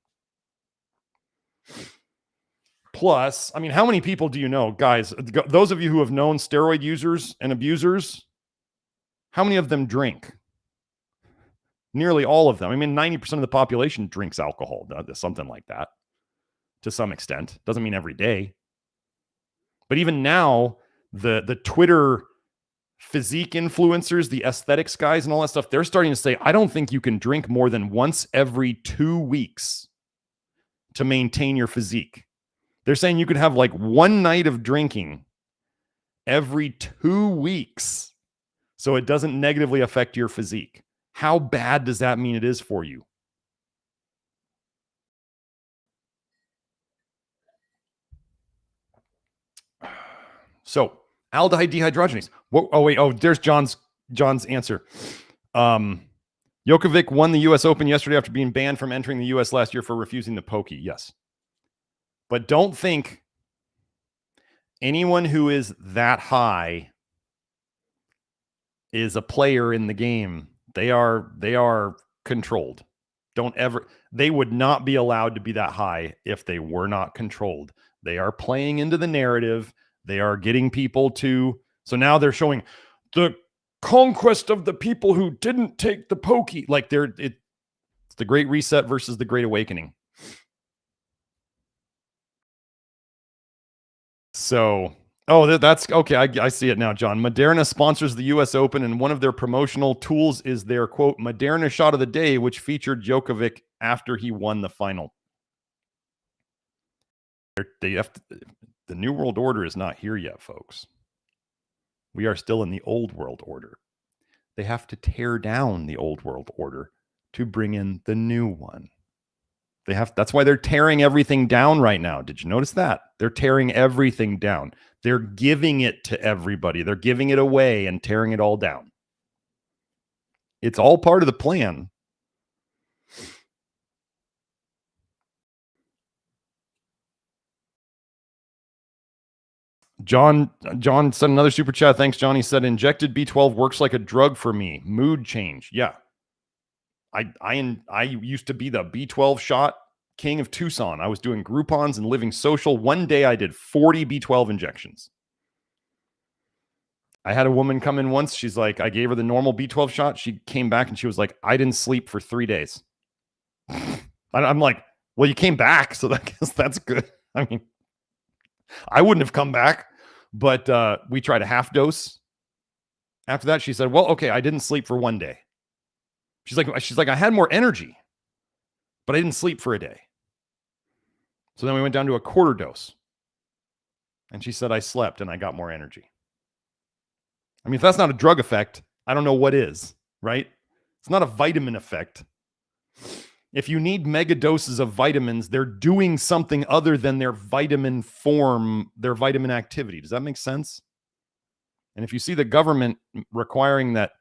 Plus, I mean, how many people do you know, guys? Those of you who have known steroid users and abusers, how many of them drink? Nearly all of them. I mean, 90% of the population drinks alcohol, something like that, to some extent. Doesn't mean every day. But even now, the Twitter physique influencers, the aesthetics guys and all that stuff, they're starting to say, I don't think you can drink more than once every 2 weeks to maintain your physique. They're saying you could have like one night of drinking every 2 weeks so it doesn't negatively affect your physique. How bad does that mean it is for you? So, aldehyde dehydrogenase. There's John's answer. Djokovic won the U.S. Open yesterday after being banned from entering the U.S. last year for refusing the pokey. Yes. But don't think anyone who is that high is a player in the game. They are controlled. They would not be allowed to be that high if they were not controlled. They are playing into the narrative. They are getting people to, so now they're showing the conquest of the people who didn't take the pokey. Like it's the Great Reset versus the Great Awakening. So, that's okay. I see it now, John. Moderna sponsors the U.S. Open, and one of their promotional tools is their, quote, Moderna shot of the day, which featured Djokovic after he won the final. The New World Order is not here yet, folks. We are still in the Old World Order. They have to tear down the Old World Order to bring in the new one. That's why they're tearing everything down right now. Did you notice that? They're tearing everything down. They're giving it to everybody. They're giving it away and tearing it all down. It's all part of the plan. John sent another super chat. Thanks, John. He said, injected B12 works like a drug for me. Mood change. Yeah. I used to be the B12 shot king of Tucson. I was doing Groupons and living social. One day I did 40 B12 injections. I had a woman come in once. She's like, I gave her the normal B12 shot. She came back and she was like, I didn't sleep for 3 days. I'm like, well, you came back, so I guess that's good. I mean, I wouldn't have come back, but we tried a half dose. After that, she said, well, okay, I didn't sleep for 1 day. She's like, I had more energy, but I didn't sleep for a day. So then we went down to a quarter dose. And she said, I slept and I got more energy. I mean, if that's not a drug effect, I don't know what is, right? It's not a vitamin effect. If you need mega doses of vitamins, they're doing something other than their vitamin form, their vitamin activity. Does that make sense? And if you see the government requiring that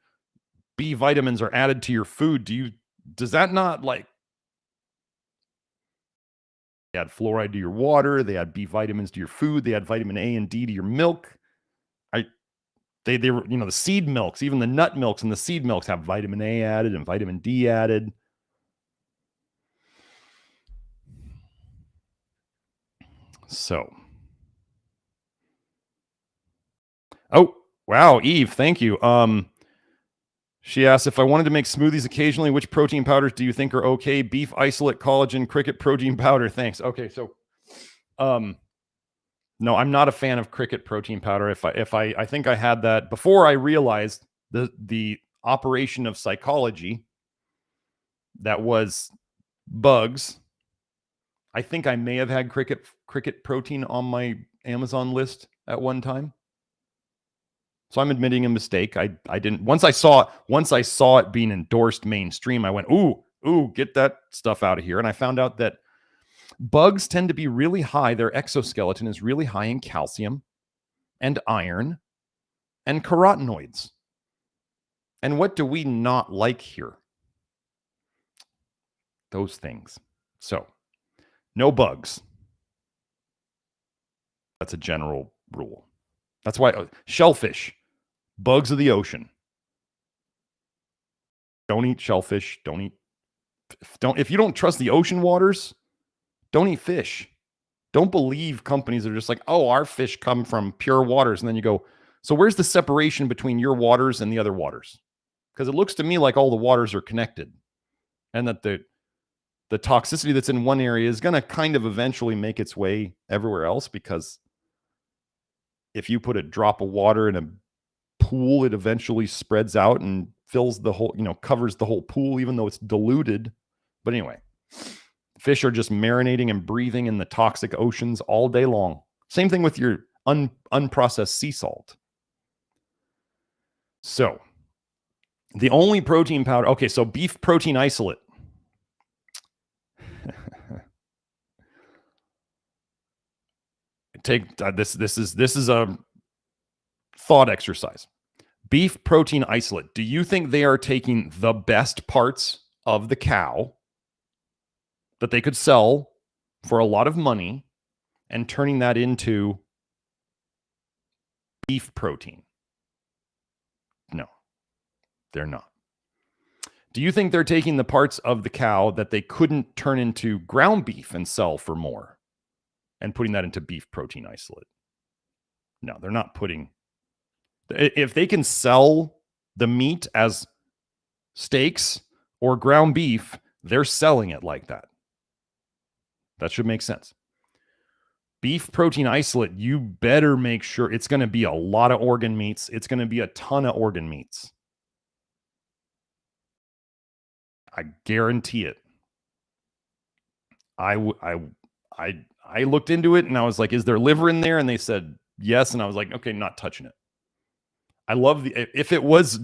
B vitamins are added to your food, does that not like they add fluoride to your water, they add B vitamins to your food, they add vitamin A and D to your milk? They were, the seed milks, even the nut milks and the seed milks have vitamin A added and vitamin D added. So, oh, wow, Eve, thank you. She asked, if I wanted to make smoothies occasionally, which protein powders do you think are okay? Beef isolate, collagen, cricket protein powder. Thanks. Okay, so no, I'm not a fan of cricket protein powder. I think I had that before I realized the operation of psychology that was bugs. I think I may have had cricket protein on my Amazon list at one time. So I'm admitting a mistake. I didn't, once I saw it being endorsed mainstream, I went, ooh, get that stuff out of here. And I found out that bugs tend to be really high. Their exoskeleton is really high in calcium and iron and carotenoids. And what do we not like here? Those things. So, no bugs. That's a general rule. That's why shellfish, bugs of the ocean. Don't eat shellfish. If you don't trust the ocean waters, don't eat fish. Don't believe companies that are just like, oh, our fish come from pure waters. And then you go, so where's the separation between your waters and the other waters? Because it looks to me like all the waters are connected, and that the toxicity that's in one area is going to kind of eventually make its way everywhere else, because if you put a drop of water in a pool, it eventually spreads out and fills the whole, covers the whole pool, even though it's diluted. But anyway, fish are just marinating and breathing in the toxic oceans all day long. Same thing with your unprocessed sea salt. So the only protein powder, okay, so beef protein isolate. Take this is a thought exercise. Beef protein isolate. Do you think they are taking the best parts of the cow that they could sell for a lot of money and turning that into beef protein? No, they're not. Do you think they're taking the parts of the cow that they couldn't turn into ground beef and sell for more and putting that into beef protein isolate? No, they're not putting. If they can sell the meat as steaks or ground beef, they're selling it like that. That should make sense. Beef protein isolate, you better make sure it's going to be a lot of organ meats. It's going to be a ton of organ meats. I guarantee it. I looked into it and I was like, is there liver in there? And they said yes. And I was like, okay, not touching it. I love if it was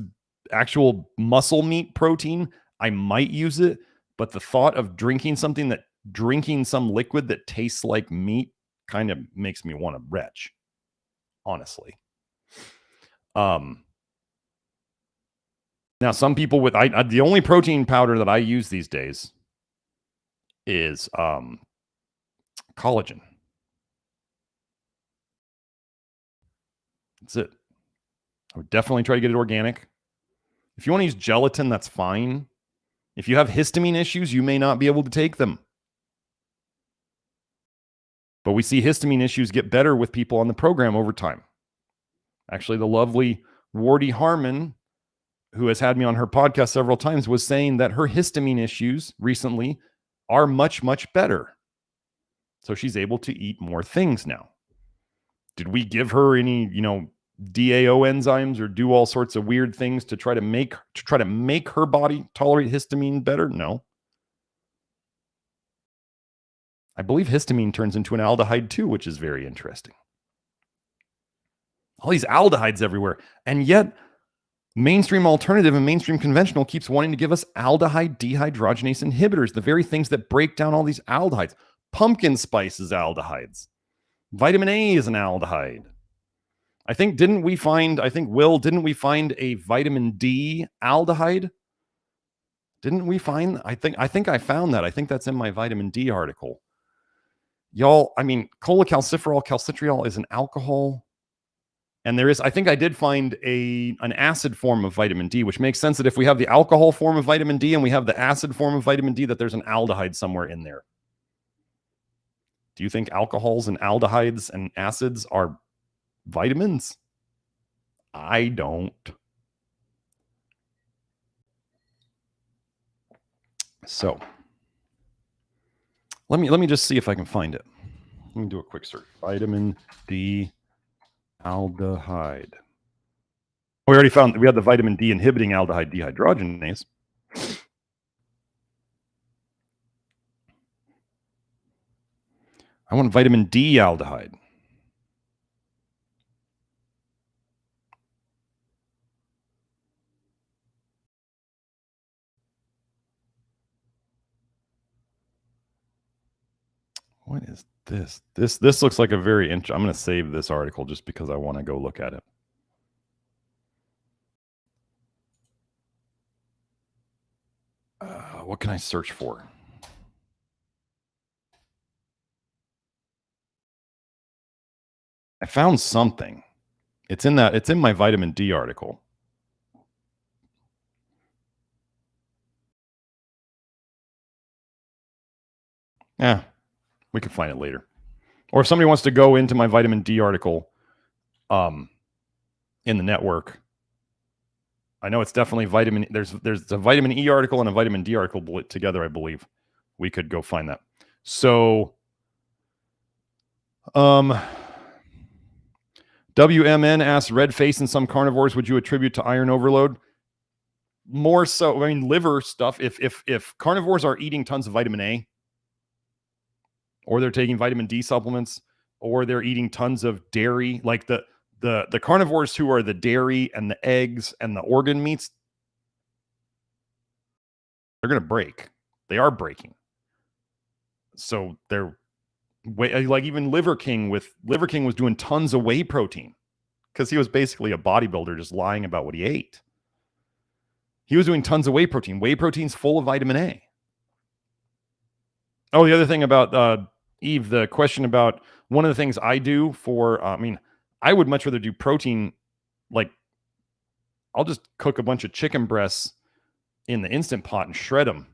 actual muscle meat protein, I might use it. But the thought of drinking some liquid that tastes like meat kind of makes me want to retch, honestly. Now some people with the only protein powder that I use these days is collagen. That's it. I would definitely try to get it organic. If you want to use gelatin, that's fine. If you have histamine issues, you may not be able to take them. But we see histamine issues get better with people on the program over time. Actually, the lovely Wardy Harmon, who has had me on her podcast several times, was saying that her histamine issues recently are much, much better. So she's able to eat more things now. Did we give her any, DAO enzymes or do all sorts of weird things to try to make her body tolerate histamine better? No. I believe histamine turns into an aldehyde too, which is very interesting. All these aldehydes everywhere. And yet mainstream alternative and mainstream conventional keeps wanting to give us aldehyde dehydrogenase inhibitors, the very things that break down all these aldehydes. Pumpkin spice is aldehydes. Vitamin A is an aldehyde. Didn't we find a vitamin D aldehyde? Didn't we find, I think I found that. I think that's in my vitamin D article. Y'all, cholecalciferol, calcitriol is an alcohol. And there is, I think I did find an acid form of vitamin D, which makes sense that if we have the alcohol form of vitamin D and we have the acid form of vitamin D, that there's an aldehyde somewhere in there. Do you think alcohols and aldehydes and acids are vitamins? I don't. So let me just see if I can find it. Let me do a quick search. Vitamin D aldehyde. We already found we had the vitamin D inhibiting aldehyde dehydrogenase. I want vitamin D aldehyde. What is this? This looks like a very I'm going to save this article just because I want to go look at it. What can I search for? I found something. It's in my vitamin D article. Yeah, we can find it later. Or if somebody wants to go into my vitamin D article in the network, I know it's definitely vitamin. There's a vitamin E article and a vitamin D article together, I believe. We could go find that. So, WMN asks, red face in some carnivores, would you attribute to iron overload? More so, I mean, liver stuff. If carnivores are eating tons of vitamin A, or they're taking vitamin D supplements, or they're eating tons of dairy, like the carnivores who are the dairy and the eggs and the organ meats, they're going to break. They are breaking. So they're like even Liver King was doing tons of whey protein because he was basically a bodybuilder just lying about what he ate. He was doing tons of whey protein. Whey protein's full of vitamin A. Oh, the other thing about Eve, the question about one of the things I do for, I would much rather do protein. Like, I'll just cook a bunch of chicken breasts in the Instant Pot and shred them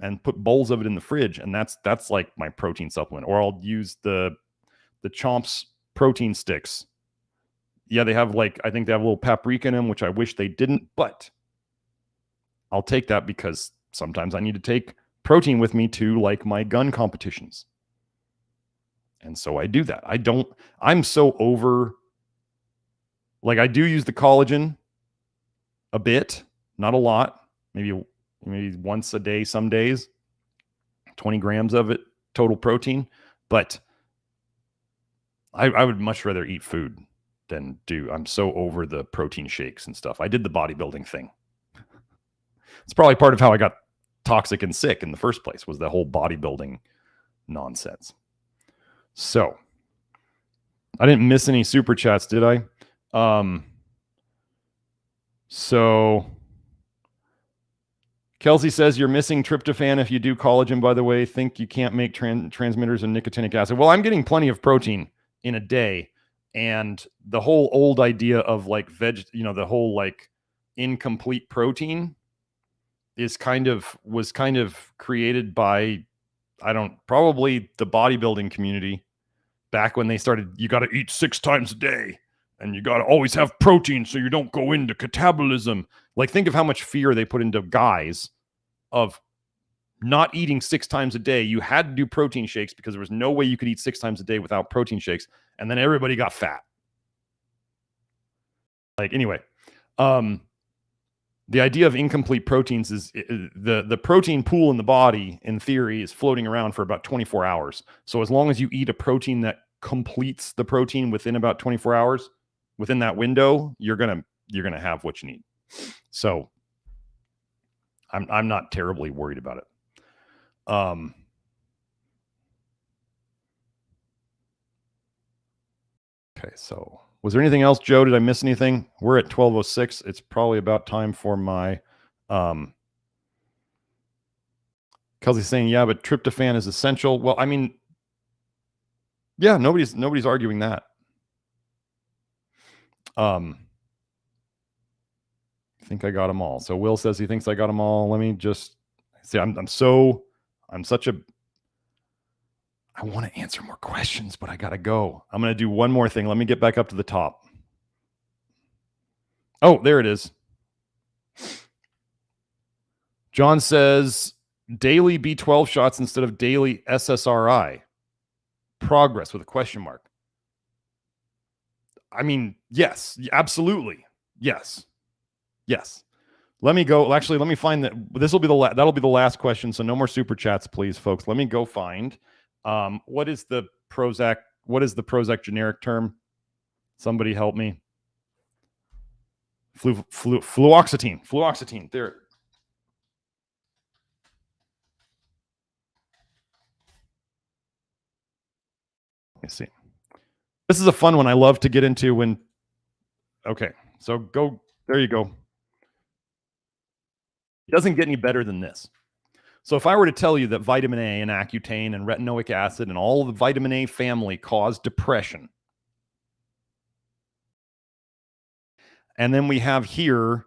and put bowls of it in the fridge. And that's like my protein supplement. Or I'll use the Chomps protein sticks. Yeah, they have I think they have a little paprika in them, which I wish they didn't, but I'll take that because sometimes I need to take protein with me to like my gun competitions. And so I do that. I'm so over, I do use the collagen a bit, not a lot, maybe once a day, some days, 20 grams of it, total protein. But I would much rather eat food than I'm so over the protein shakes and stuff. I did the bodybuilding thing. It's probably part of how I got toxic and sick in the first place, was the whole bodybuilding nonsense. So I didn't miss any super chats, did I? So Kelsey says you're missing tryptophan if you do collagen, by the way. Think you can't make transmitters of nicotinic acid. Well, I'm getting plenty of protein in a day. And the whole old idea of the whole incomplete protein was kind of created by, probably the bodybuilding community back when they started, you got to eat 6 times a day and you got to always have protein so you don't go into catabolism. Think of how much fear they put into guys of not eating 6 times a day. You had to do protein shakes because there was no way you could eat 6 times a day without protein shakes. And then everybody got fat. Anyway, the idea of incomplete proteins is the protein pool in the body, in theory, is floating around for about 24 hours. So as long as you eat a protein that completes the protein within about 24 hours, within that window, you're gonna have what you need. So I'm not terribly worried about it. Okay, so was there anything else, Joe? Did I miss anything? We're at 12:06. It's probably about time for my Kelsey's saying, yeah, but tryptophan is essential. Well, yeah, nobody's arguing that. I think I got them all. So Will says he thinks I got them all. Let me just see. I want to answer more questions, but I got to go. I'm going to do one more thing. Let me get back up to the top. Oh, there it is. John says daily B12 shots instead of daily SSRI. Progress with a question mark. Yes, absolutely. Yes. Let me go. Actually, let me find that. That'll be the last question. So no more super chats, please, folks. Let me go find. What is the Prozac? What is the Prozac generic term? Somebody help me. Fluoxetine. Fluoxetine. There. Let me see. This is a fun one I love to get into when. Okay, so go. There you go. It doesn't get any better than this. So if I were to tell you that vitamin A and Accutane and retinoic acid and all of the vitamin A family cause depression, And then we have here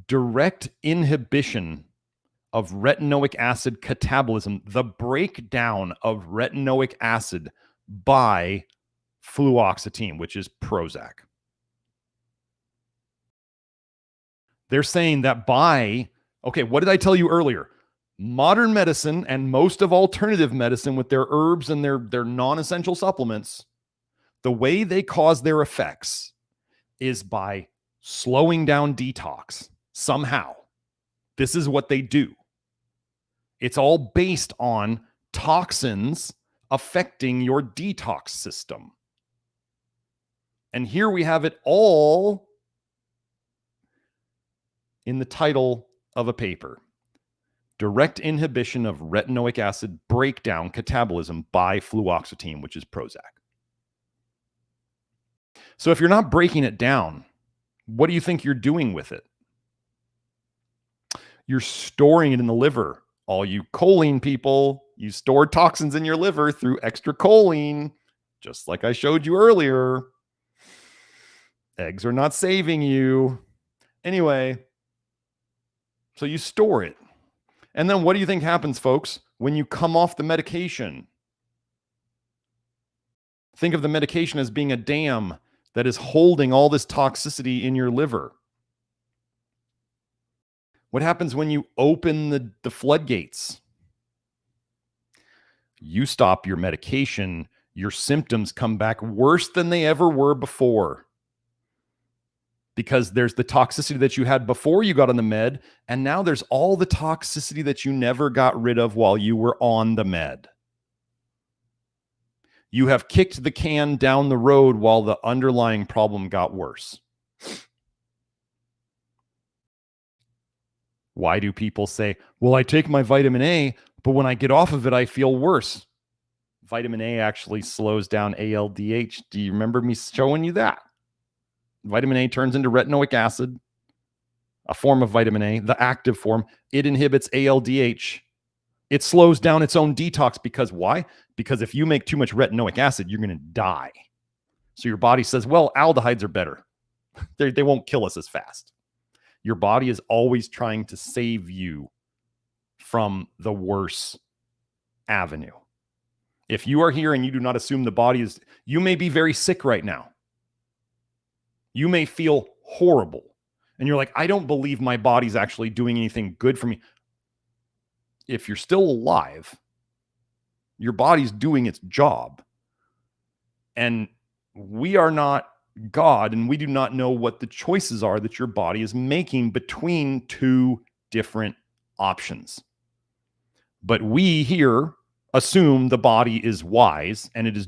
direct inhibition of retinoic acid catabolism, the breakdown of retinoic acid by fluoxetine, which is Prozac. They're saying that okay, what did I tell you earlier? Modern medicine and most of alternative medicine with their herbs and their non-essential supplements, the way they cause their effects is by slowing down detox somehow. This is what they do. It's all based on toxins affecting your detox system. And here we have it all in the title of a paper. Direct inhibition of retinoic acid breakdown catabolism by fluoxetine, which is Prozac. So if you're not breaking it down, what do you think you're doing with it? You're storing it in the liver. All you choline people, you store toxins in your liver through extra choline, just like I showed you earlier. Eggs are not saving you. Anyway, so you store it. And then what do you think happens, folks, when you come off the medication? Think of the medication as being a dam that is holding all this toxicity in your liver. What happens when you open the floodgates? You stop your medication, your symptoms come back worse than they ever were before. Because there's the toxicity that you had before you got on the med, and now there's all the toxicity that you never got rid of while you were on the med. You have kicked the can down the road while the underlying problem got worse. Why do people say, well, I take my vitamin A, but when I get off of it, I feel worse? Vitamin A actually slows down ALDH. Do you remember me showing you that? Vitamin A turns into retinoic acid, a form of vitamin A, the active form. It inhibits ALDH. It slows down its own detox because why? Because if you make too much retinoic acid, you're going to die. So your body says, well, aldehydes are better. They won't kill us as fast. Your body is always trying to save you from the worse avenue. If you are here and you do not assume the body is, you may be very sick right now. You may feel horrible. And you're like, I don't believe my body's actually doing anything good for me. If you're still alive, your body's doing its job. And we are not God, and we do not know what the choices are that your body is making between two different options. But we here assume the body is wise and it is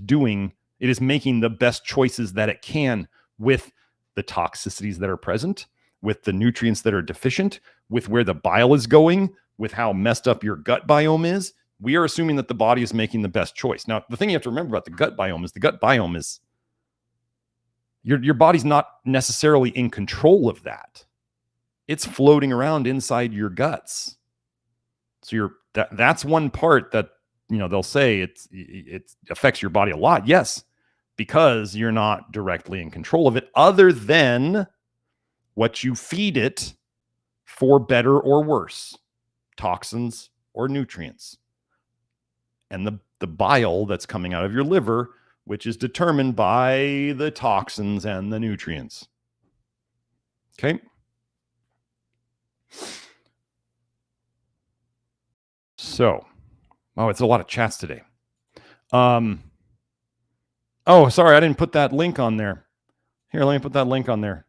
making the best choices that it can with the toxicities that are present, with the nutrients that are deficient, with where the bile is going, with how messed up your gut biome is. We are assuming that the body is making the best choice. Now, the thing you have to remember about the gut biome is your body's not necessarily in control of that. It's floating around inside your guts. So that's one part that, they'll say it affects your body a lot. Yes, because you're not directly in control of it, other than what you feed it, for better or worse, toxins or nutrients. And the bile that's coming out of your liver, which is determined by the toxins and the nutrients. Okay. So, it's a lot of chats today. Oh, sorry, I didn't put that link on there. Here, let me put that link on there.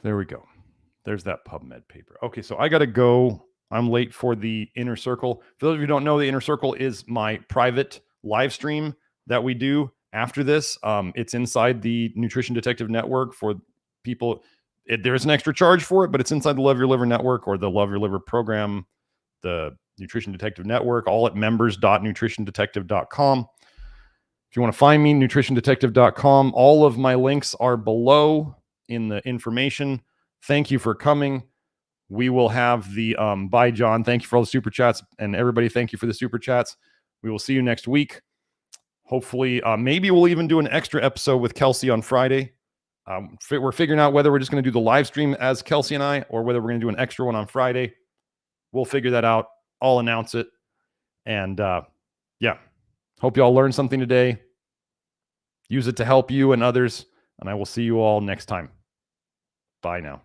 There we go. There's that PubMed paper. Okay, so I got to go. I'm late for the Inner Circle. For those of you who don't know, the Inner Circle is my private live stream that we do after this. It's inside the Nutrition Detective Network for people. There's an extra charge for it, but it's inside the Love Your Liver Network or the Love Your Liver program, the Nutrition Detective Network, all at members.nutritiondetective.com. If you want to find me, nutritiondetective.com. All of my links are below in the information. Thank you for coming. we will have the bye, John. Thank you for all the super chats, and everybody, thank you for the super chats. We will see you next week. Hopefully, maybe we'll even do an extra episode with Kelsey on Friday. We're figuring out whether we're just going to do the live stream as Kelsey and I, or whether we're going to do an extra one on Friday. We'll figure that out. I'll announce it. And yeah, hope you all learned something today. Use it to help you and others. And I will see you all next time. Bye now.